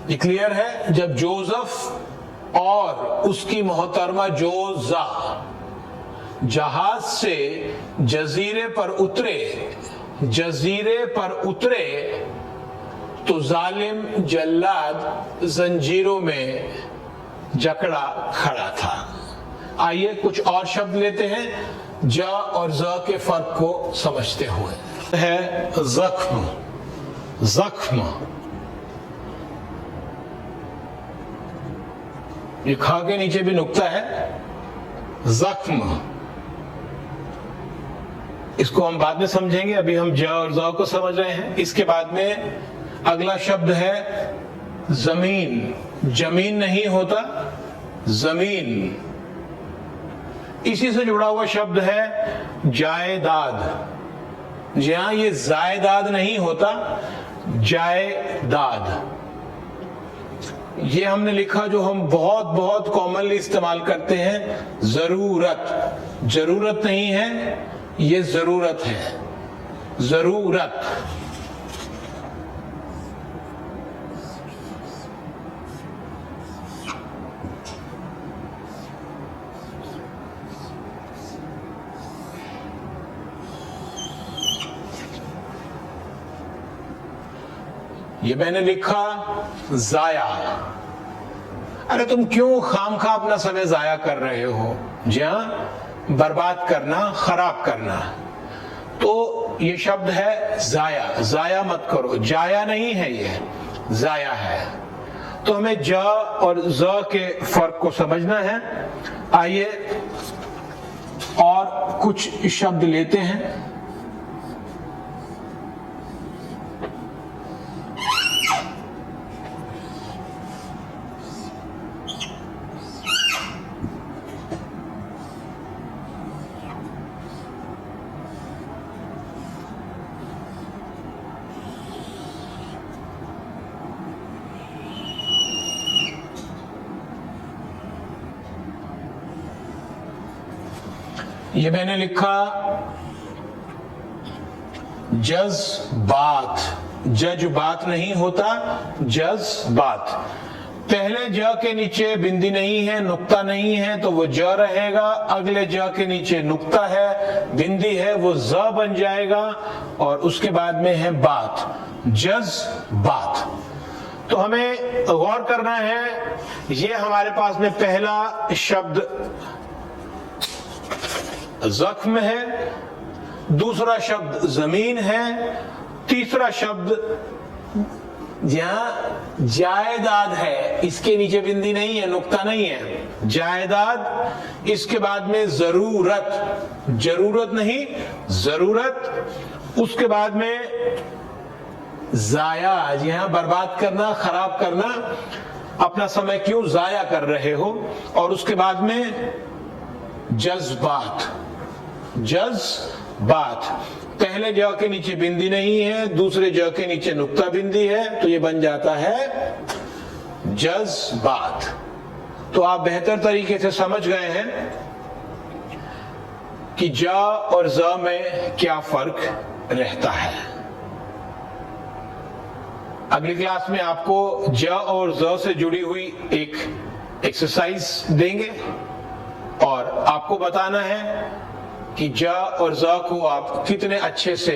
ये क्लियर है? जब जोसेफ और उसकी मोहतरमा जोजा जहाज से जजीरे पर उतरे, जजीरे पर उतरे तो जालिम जल्लाद जंजीरों में जकड़ा खड़ा था। आइए कुछ और शब्द लेते हैं ज और ज के फर्क को समझते हुए। है जख्म, जख्म, ये खा के नीचे भी नुक्ता है, जख्म। इसको हम बाद में समझेंगे, अभी हम ज और ज को समझ रहे हैं। इसके बाद में अगला शब्द है जमीन। जमीन नहीं होता, जमीन। इसी से जुड़ा हुआ शब्द है जायदाद। जहां ये जायदाद नहीं होता, जायदाद। ये हमने लिखा जो हम बहुत बहुत कॉमनली इस्तेमाल करते हैं, जरूरत। जरूरत नहीं है, ये जरूरत है, जरूरत। ये मैंने लिखा जाया। अरे तुम क्यों खामखा अपना समय जाया कर रहे हो? जहां बर्बाद करना, खराब करना। तो ये शब्द है जाया। जाया मत करो, जाया नहीं है, ये जाया है। तो हमें ज और ज के फर्क को समझना है। आइए और कुछ शब्द लेते हैं। ये मैंने लिखा जज्बात, जज्बात नहीं होता, जज्बात। पहले ज के नीचे बिंदी नहीं है, नुक्ता नहीं है, तो वो ज रहेगा। अगले ज के नीचे नुक्ता है, बिंदी है, वो ज बन जाएगा। और उसके बाद में है बात, जज्बात। तो हमें गौर करना है, ये हमारे पास में पहला शब्द जख्म है, दूसरा शब्द जमीन है, तीसरा शब्द यहां जायदाद है, इसके नीचे बिंदी नहीं है, नुक्ता नहीं है, जायदाद। इसके बाद में जरूरत, जरूरत नहीं जरूरत। उसके बाद में जाया, यहां बर्बाद करना, खराब करना, अपना समय क्यों जाया कर रहे हो। और उसके बाद में जज्बात, जज्बात। पहले ज के नीचे बिंदी नहीं है, दूसरे ज के नीचे नुक्ता बिंदी है, तो ये बन जाता है जज्बात। तो आप बेहतर तरीके से समझ गए हैं कि ज और ज में क्या फर्क रहता है। अगली क्लास में आपको ज और ज से जुड़ी हुई एक एक्सरसाइज देंगे और आपको बताना है कि ज और ज को आप कितने अच्छे से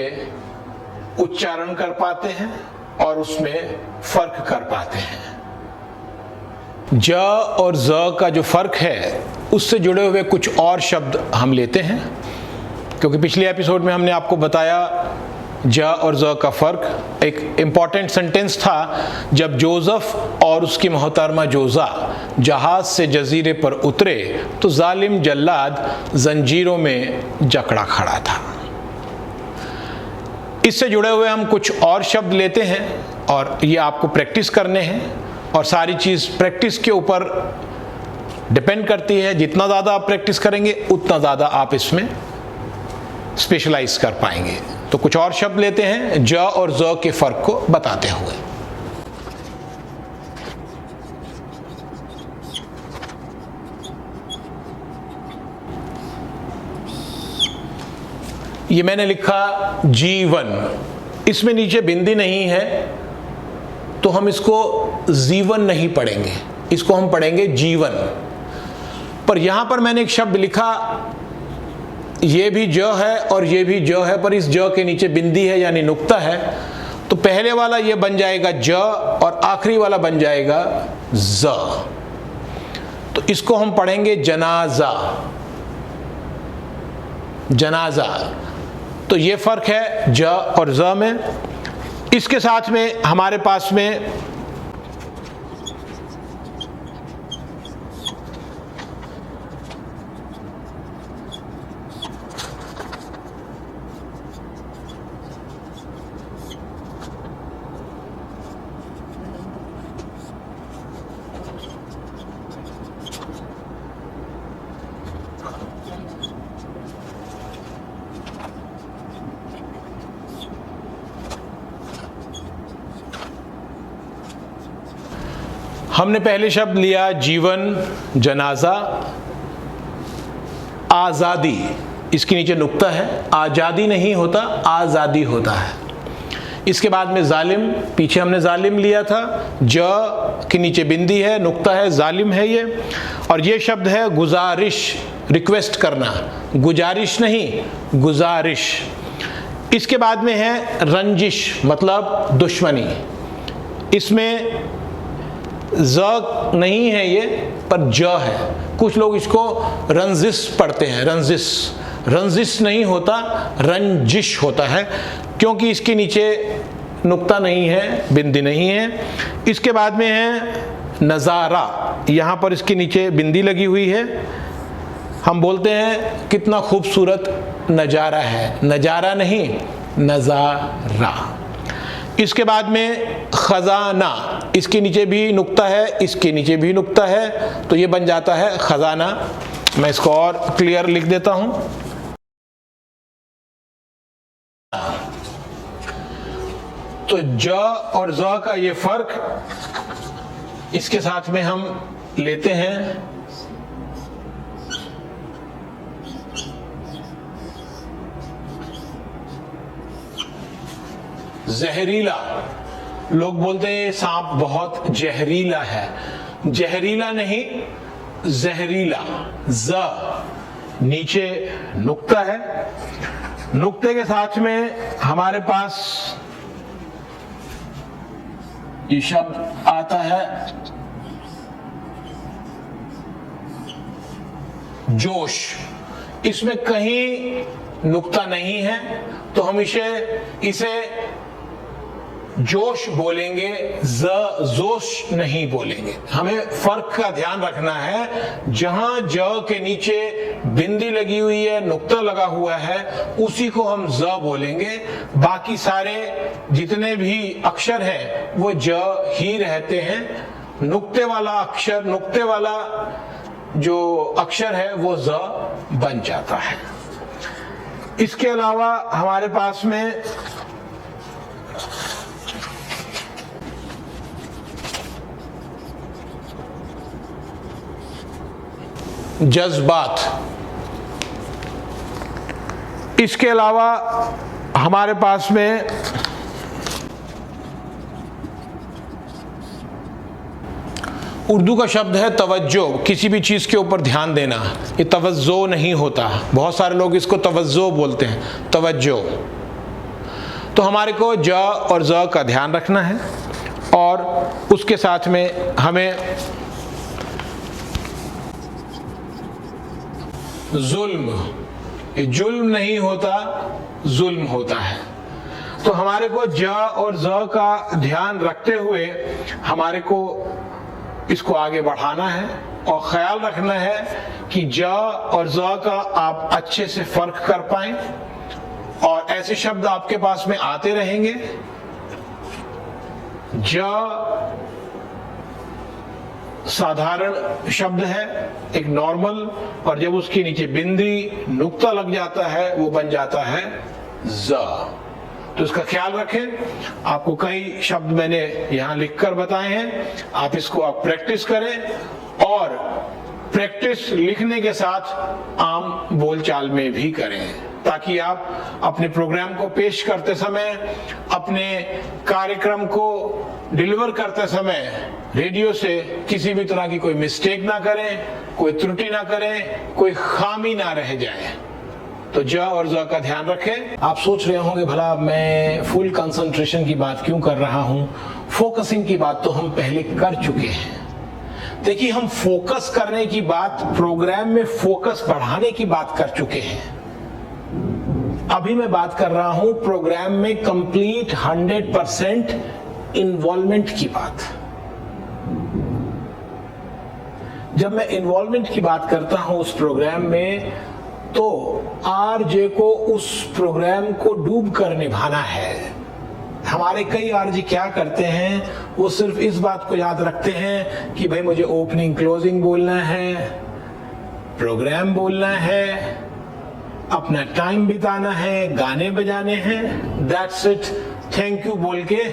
उच्चारण कर पाते हैं और उसमें फर्क कर पाते हैं। ज और ज का जो फर्क है उससे जुड़े हुए कुछ और शब्द हम लेते हैं, क्योंकि पिछले एपिसोड में हमने आपको बताया ज और ज का फर्क। एक इम्पॉर्टेंट सेंटेंस था, जब जोसेफ और उसकी मोहतरमा जोजा जहाज से जजीरे पर उतरे तो जालिम जल्लाद जंजीरों में जकड़ा खड़ा था। इससे जुड़े हुए हम कुछ और शब्द लेते हैं और ये आपको प्रैक्टिस करने हैं, और सारी चीज़ प्रैक्टिस के ऊपर डिपेंड करती है। जितना ज़्यादा आप प्रैक्टिस करेंगे उतना ज़्यादा आप इसमें स्पेशलाइज कर पाएंगे। तो कुछ और शब्द लेते हैं ज और ज के फर्क को बताते हुए। ये मैंने लिखा जीवन, इसमें नीचे बिंदी नहीं है तो हम इसको जीवन नहीं पढ़ेंगे, इसको हम पढ़ेंगे जीवन। पर यहां पर मैंने एक शब्द लिखा, ये भी ज है और ये भी ज है, पर इस ज के नीचे बिंदी है यानी नुक्ता है, तो पहले वाला ये बन जाएगा ज और आखिरी वाला बन जाएगा ज। तो इसको हम पढ़ेंगे जनाजा, जनाजा। तो ये फर्क है ज और ज में। इसके साथ में हमारे पास में हमने पहले शब्द लिया जीवन, जनाजा, आज़ादी। इसके नीचे नुक्ता है, आज़ादी नहीं होता, आज़ादी होता है। इसके बाद में जालिम, पीछे हमने जालिम लिया था, ज के नीचे बिंदी है, नुक्ता है, जालिम है ये। और ये शब्द है गुजारिश, रिक्वेस्ट करना, गुजारिश नहीं गुजारिश। इसके बाद में है रंजिश, मतलब दुश्मनी। इसमें ज नहीं है ये, पर ज है। कुछ लोग इसको रंजिश पढ़ते हैं, रंजिश। रंजिश नहीं होता, रंजिश होता है, क्योंकि इसके नीचे नुक्ता नहीं है, बिंदी नहीं है। इसके बाद में है नज़ारा, यहाँ पर इसके नीचे बिंदी लगी हुई है। हम बोलते हैं कितना खूबसूरत नज़ारा है, नज़ारा नहीं नज़ारा। इसके बाद में खजाना, इसके नीचे भी नुक्ता है, इसके नीचे भी नुक्ता है, तो ये बन जाता है खजाना। मैं इसको और क्लियर लिख देता हूं। तो ज और ज का ये फर्क इसके साथ में हम लेते हैं। जहरीला। लोग बोलते हैं ये सांप बहुत जहरीला है। जहरीला नहीं, जहरीला। ज नीचे नुक्ता है, नुक्ते के साथ में हमारे पास ये शब्द आता है जोश। इसमें कहीं नुक्ता नहीं है तो हम इसे जोश बोलेंगे, जोश नहीं बोलेंगे। हमें फर्क का ध्यान रखना है। जहां ज के नीचे बिंदी लगी हुई है, नुक्ता लगा हुआ है, उसी को हम ज बोलेंगे। बाकी सारे जितने भी अक्षर हैं वो ज ही रहते हैं। नुक्ते वाला अक्षर, नुक्ते वाला जो अक्षर है वो ज बन जाता है। इसके अलावा हमारे पास में जज्बात, इसके अलावा हमारे पास में उर्दू का शब्द है तवज्जो। किसी भी चीज के ऊपर ध्यान देना, ये तवज्जो नहीं होता। बहुत सारे लोग इसको तवज्जो बोलते हैं, तवज्जो। तो हमारे को ज और ज का ध्यान रखना है और उसके साथ में हमें जुल्म, ये जुल्म नहीं होता, जुल्म होता है। तो हमारे को ज और ज का ध्यान रखते हुए हमारे को इसको आगे बढ़ाना है और ख्याल रखना है कि ज और ज का आप अच्छे से फर्क कर पाएं। और ऐसे शब्द आपके पास में आते रहेंगे। ज साधारण शब्द है, एक नॉर्मल, और जब उसके नीचे बिंदी नुक्ता लग जाता है वो बन जाता है ज। तो इसका ख्याल रखें। आपको कई शब्द मैंने यहां लिखकर बताए हैं, आप इसको आप प्रैक्टिस करें और प्रैक्टिस लिखने के साथ आम बोलचाल में भी करें, ताकि आप अपने प्रोग्राम को पेश करते समय, अपने कार्यक्रम को डिलीवर करते समय रेडियो से किसी भी तरह की कोई मिस्टेक ना करें, कोई त्रुटि ना करें, कोई खामी ना रह जाए। तो ज और ज का ध्यान रखें। आप सोच रहे होंगे भला मैं फुल कंसंट्रेशन की बात क्यों कर रहा हूं, फोकसिंग की बात तो हम पहले कर चुके हैं। देखिए, हम फोकस करने की बात, प्रोग्राम में फोकस बढ़ाने की बात कर चुके हैं। अभी मैं बात कर रहा हूं प्रोग्राम में कंप्लीट 100% इन्वॉल्वमेंट की बात। जब मैं इन्वॉल्वमेंट की बात करता हूं उस प्रोग्राम में, तो आरजे को उस प्रोग्राम को डूब कर निभाना है। हमारे कई आरजे क्या करते हैं, वो सिर्फ इस बात को याद रखते हैं कि भाई मुझे ओपनिंग क्लोजिंग बोलना है, प्रोग्राम बोलना है, अपना टाइम बिताना है, गाने बजाने हैं, दैट्स इट, थैंक यू बोल के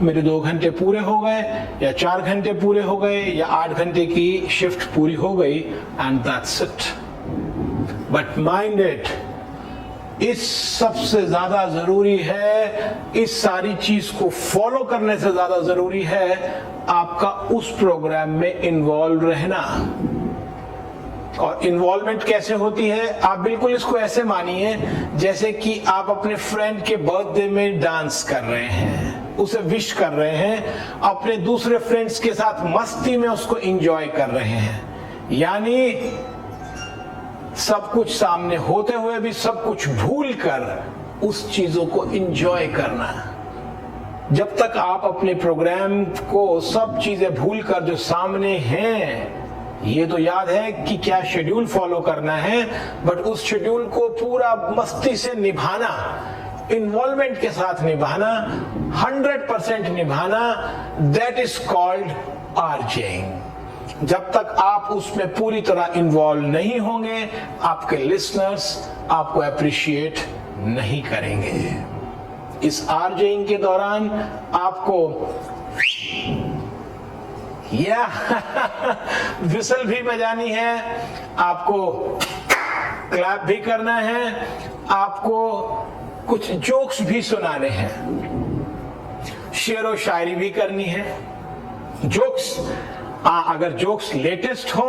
मेरे 2 घंटे पूरे हो गए या 4 घंटे पूरे हो गए या 8 घंटे की शिफ्ट पूरी हो गई, and that's it. But mind it, इस सबसे ज्यादा जरूरी है, इस सारी चीज को फॉलो करने से ज्यादा जरूरी है आपका उस प्रोग्राम में इन्वॉल्व रहना। और इन्वॉल्वमेंट कैसे होती है, आप बिल्कुल इसको ऐसे मानिए जैसे कि आप अपने फ्रेंड के बर्थडे में डांस कर रहे हैं, उसे विश कर रहे हैं, अपने दूसरे फ्रेंड्स के साथ मस्ती में उसको एंजॉय कर रहे हैं। यानी सब कुछ सामने होते हुए भी सब कुछ भूल कर उस चीजों को एंजॉय करना। जब तक आप अपने प्रोग्राम को सब चीजें भूल कर जो सामने हैं, ये तो याद है कि क्या शेड्यूल फॉलो करना है, बट उस शेड्यूल को पूरा मस्ती से निभाना, इन्वॉल्वमेंट के साथ निभाना, 100% निभाना, दैट इज कॉल्ड आरजेइंग। जब तक आप उसमें पूरी तरह इन्वॉल्व नहीं होंगे, आपके लिसनर्स आपको अप्रिशिएट नहीं करेंगे। इस आरजेइंग के दौरान आपको या विसल भी बजानी है, आपको क्लैप भी करना है, आपको कुछ जोक्स भी सुनाने हैं, शेरो शायरी भी करनी है। जोक्स अगर जोक्स लेटेस्ट हो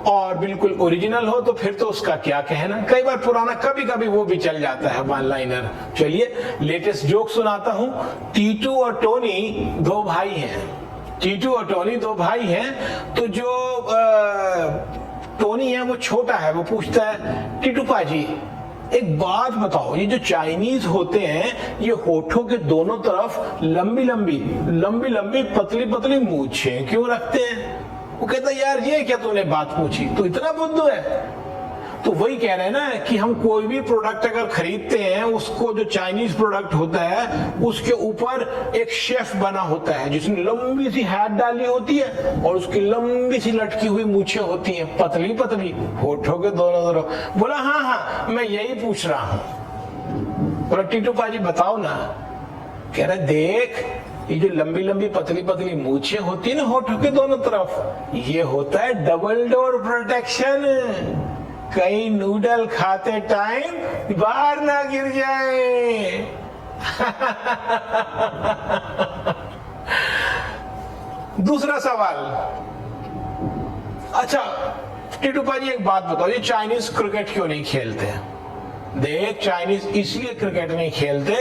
और बिल्कुल ओरिजिनल हो तो फिर तो उसका क्या कहना। कई बार पुराना कभी कभी वो भी चल जाता है, वन लाइनर। चलिए लेटेस्ट जोक सुनाता हूं। टीटू और टोनी दो भाई हैं। टीटू और टोनी दो भाई हैं। तो जो टोनी है वो छोटा है, वो पूछता है टीटू पाजी एक बात बताओ, ये जो चाइनीज होते हैं ये होठों के दोनों तरफ लंबी लंबी पतली पतली मूंछें क्यों रखते हैं? वो कहता यार ये क्या तूने बात पूछी, तू इतना बुद्धू है। तो वही कह रहे हैं ना कि हम कोई भी प्रोडक्ट अगर खरीदते हैं, उसको जो चाइनीज प्रोडक्ट होता है उसके ऊपर एक शेफ बना होता है जिसने लंबी सी हैट डाली होती है और उसकी लंबी सी लटकी हुई मूछें होती हैं, पतली पतली होठों के दोनों तरफ। बोला हाँ मैं यही पूछ रहा हूं। बोला टीटू पाजी बताओ ना। कह रहे देख ये जो लंबी पतली पतली मूछें होती है ना होठों के दोनों तरफ, ये होता है डबल डोर प्रोटेक्शन। कहीं नूडल खाते टाइम बाहर ना गिर जाए। दूसरा सवाल, अच्छा टीटू पाजी एक बात बताओ, ये चाइनीज क्रिकेट क्यों नहीं खेलते? देख चाइनीज इसलिए क्रिकेट नहीं खेलते,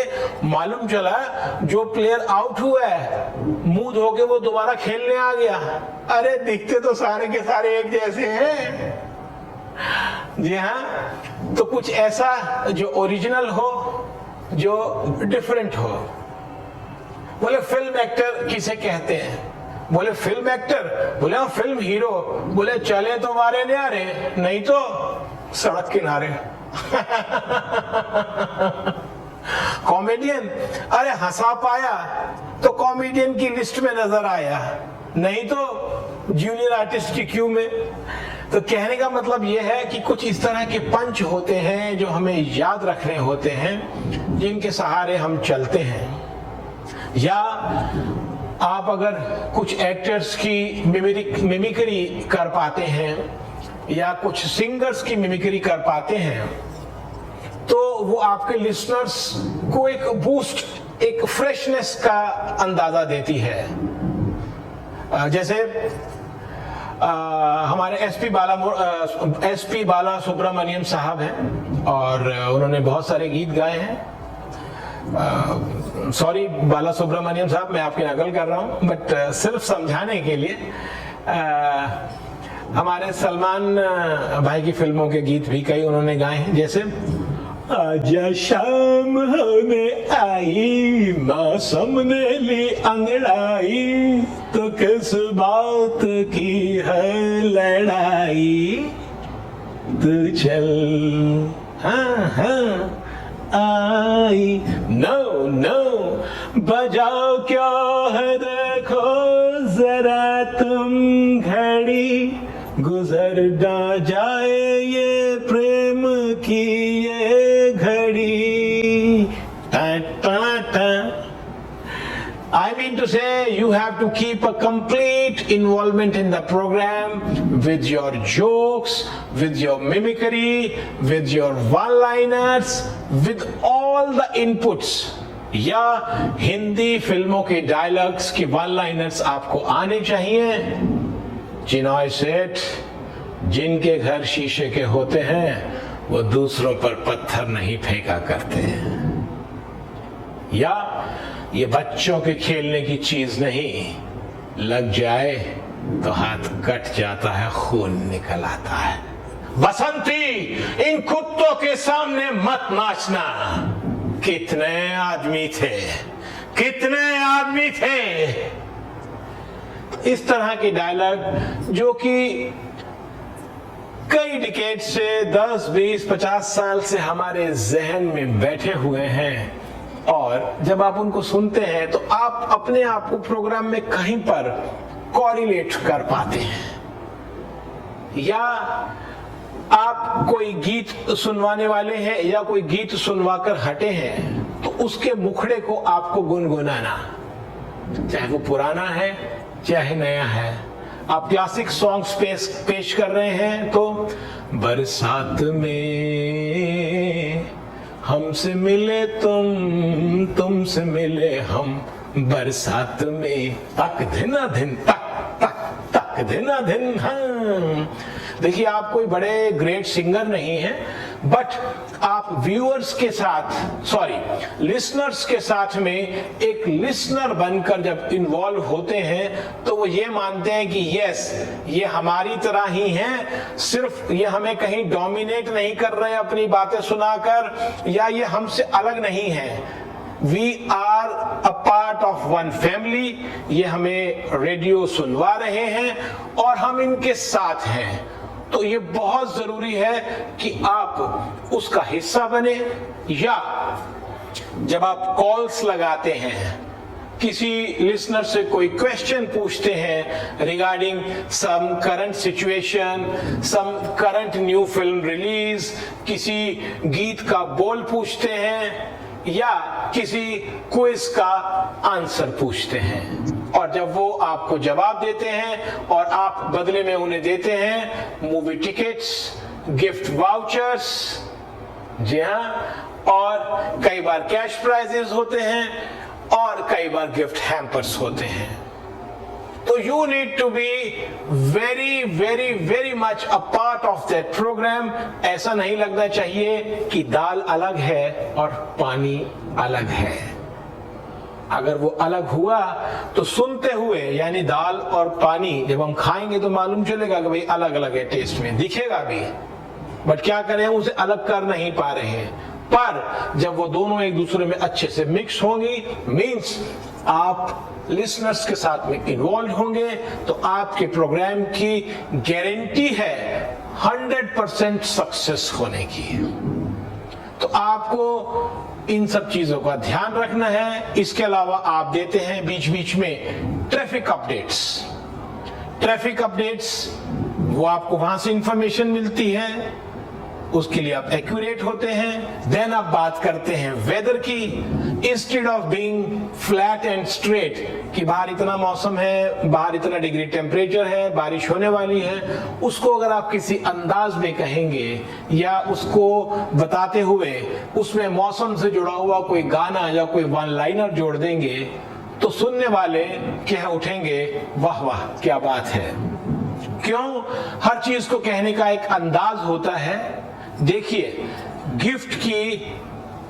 मालूम चला जो प्लेयर आउट हुआ है मुंह धो के वो दोबारा खेलने आ गया। अरे दिखते तो सारे के सारे एक जैसे हैं। जी हाँ, तो कुछ ऐसा जो ओरिजिनल हो, जो डिफरेंट हो। बोले फिल्म एक्टर किसे कहते हैं? बोले फिल्म एक्टर, बोले हाँ फिल्म हीरो। बोले चले तो मारे न्यारे, नहीं तो सड़क किनारे। कॉमेडियन, अरे हंसा पाया तो कॉमेडियन की लिस्ट में नजर आया, नहीं तो जूनियर आर्टिस्ट की क्यू में। तो कहने का मतलब यह है कि कुछ इस तरह के पंच होते हैं जो हमें याद रखने होते हैं, जिनके सहारे हम चलते हैं। या आप अगर कुछ एक्टर्स की मिमिक्री कर पाते हैं या कुछ सिंगर्स की मिमिक्री कर पाते हैं तो वो आपके लिसनर्स को एक बूस्ट, एक फ्रेशनेस का अंदाजा देती है। जैसे हमारे एसपी बाला सुब्रमण्यम साहब हैं और उन्होंने बहुत सारे गीत गाए हैं। सॉरी बाला सुब्रमण्यम साहब, मैं आपकी नकल कर रहा हूं, बट सिर्फ समझाने के लिए हमारे सलमान भाई की फिल्मों के गीत भी कई उन्होंने गाए हैं। जैसे आजा शाम होने आई, मौसम ने ली अंगड़ाई, तो किस बात की है लड़ाई, तू चल हाँ आई। नो बजाओ क्या है देखो जरा तुम घड़ी, गुजर ना जाए ये प्रेम की ये घड़ी। I mean to say, you have to keep a complete involvement in the program with your jokes, with your mimicry, with your one-liners, with all the inputs. या हिंदी फिल्मों के डायलॉग्स की वन-लाइनर्स आपको आने चाहिए। चिनॉय सेठ, जिनके घर शीशे के होते हैं वो दूसरों पर पत्थर नहीं फेंका करते। या ये बच्चों के खेलने की चीज नहीं, लग जाए तो हाथ कट जाता है, खून निकल आता है। बसंती, इन कुत्तों के सामने मत नाचना। कितने आदमी थे। इस तरह के डायलॉग जो कि कई डिकेड से 10, 20, 50 साल से हमारे जहन में बैठे हुए हैं, और जब आप उनको सुनते हैं तो आप अपने आप को प्रोग्राम में कहीं पर कोरिलेट कर पाते हैं। या आप कोई गीत सुनवाने वाले हैं या कोई गीत सुनवाकर हटे हैं तो उसके मुखड़े को आपको गुनगुनाना, चाहे वो पुराना है चाहे नया है। आप क्लासिक सॉन्ग्स पेश कर रहे हैं तो बरसात में हमसे मिले तुमसे मिले हम, बरसात में तक धिना धिन तक तक तक धिना धिन। हाँ, देखिए आप कोई बड़े ग्रेट सिंगर नहीं है, बट आप व्यूअर्स के साथ, लिसनर्स के साथ में एक लिसनर बनकर जब इन्वॉल्व होते हैं तो वो ये मानते हैं कि यस, ये हमारी तरह ही हैं, सिर्फ ये हमें कहीं डोमिनेट नहीं कर रहे अपनी बातें सुनाकर, या ये हमसे अलग नहीं है। We are a part of one family, ये हमें रेडियो सुनवा रहे हैं और हम इनके साथ हैं। तो ये बहुत जरूरी है कि आप उसका हिस्सा बने, या जब आप कॉल्स लगाते हैं, किसी लिसनर से कोई क्वेश्चन पूछते हैं regarding some current situation, some current new film release, किसी गीत का बोल पूछते हैं, या किसी क्विज का आंसर पूछते हैं, और जब वो आपको जवाब देते हैं और आप बदले में उन्हें देते हैं मूवी टिकट्स, गिफ्ट वाउचर्स, जी हाँ, और कई बार कैश प्राइजेस होते हैं और कई बार गिफ्ट हैम्पर्स होते हैं, तो you need to be very very very much a part of that programme. ऐसा नहीं लगना चाहिए कि दाल अलग है और पानी अलग है। अगर वो अलग हुआ तो सुनते हुए, यानी दाल और पानी जब हम खाएंगे तो मालूम चलेगा कि भाई अलग अलग है, टेस्ट में दिखेगा भी, बट क्या करें, उसे अलग कर नहीं पा रहे हैं। पर जब वो दोनों एक दूसरे में अच्छे से मिक्स होंगी, मींस आप लिसनर्स के साथ में इन्वॉल्व होंगे, तो आपके प्रोग्राम की गारंटी है 100% सक्सेस होने की। तो आपको इन सब चीजों का ध्यान रखना है। इसके अलावा आप देते हैं बीच बीच में ट्रैफिक अपडेट्स। वो आपको वहां से इंफॉर्मेशन मिलती है, उसके लिए आप एक्यूरेट होते हैं। देन आप बात करते हैं वेदर की, instead of being flat and straight कि बाहर इतना मौसम है, बाहर इतना डिग्री टेम्परेचर है, बारिश होने वाली है, उसको अगर आप किसी अंदाज में कहेंगे या उसको बताते हुए उसमें मौसम से जुड़ा हुआ कोई गाना या कोई वन लाइनर जोड़ देंगे, तो सुनने वाले कह उठेंगे वाह वाह क्या बात है। क्यों? हर चीज को कहने का एक अंदाज होता है। देखिए, गिफ्ट की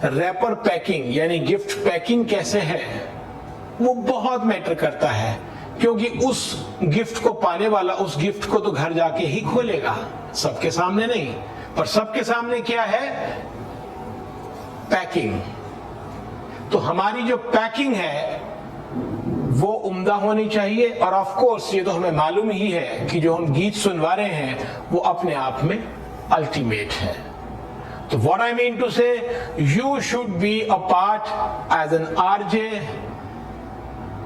रैपर पैकिंग यानी गिफ्ट पैकिंग कैसे है, वो बहुत मैटर करता है, क्योंकि उस गिफ्ट को पाने वाला उस गिफ्ट को तो घर जाके ही खोलेगा, सबके सामने नहीं। पर सबके सामने क्या है? पैकिंग। तो हमारी जो पैकिंग है वो उम्दा होनी चाहिए, और ऑफ कोर्स ये तो हमें मालूम ही है कि जो हम गीत सुनवा रहे हैं वो अपने आप में अल्टीमेट है। तो what I mean to say, you should be a part as an RJ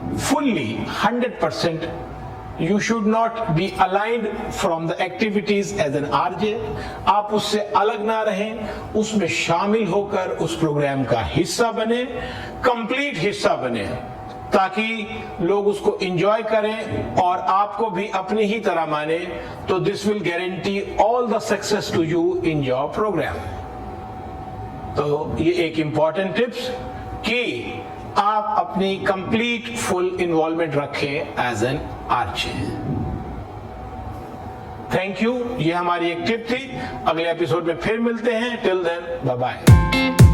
fully 100%. You should not be aligned from the activities as an RJ. आप उससे अलग ना रहें, उसमें शामिल होकर उस प्रोग्राम का हिस्सा बने, कंप्लीट हिस्सा बने, ताकि लोग उसको एंजॉय करें और आपको भी अपनी ही तरह माने। तो this will guarantee all the success to you in your programme. तो ये एक इंपॉर्टेंट टिप्स कि आप अपनी कंप्लीट फुल इन्वॉल्वमेंट रखें as an RJ. Thank you, ये हमारी एक टिप थी। अगले एपिसोड में फिर मिलते हैं। Till then bye bye.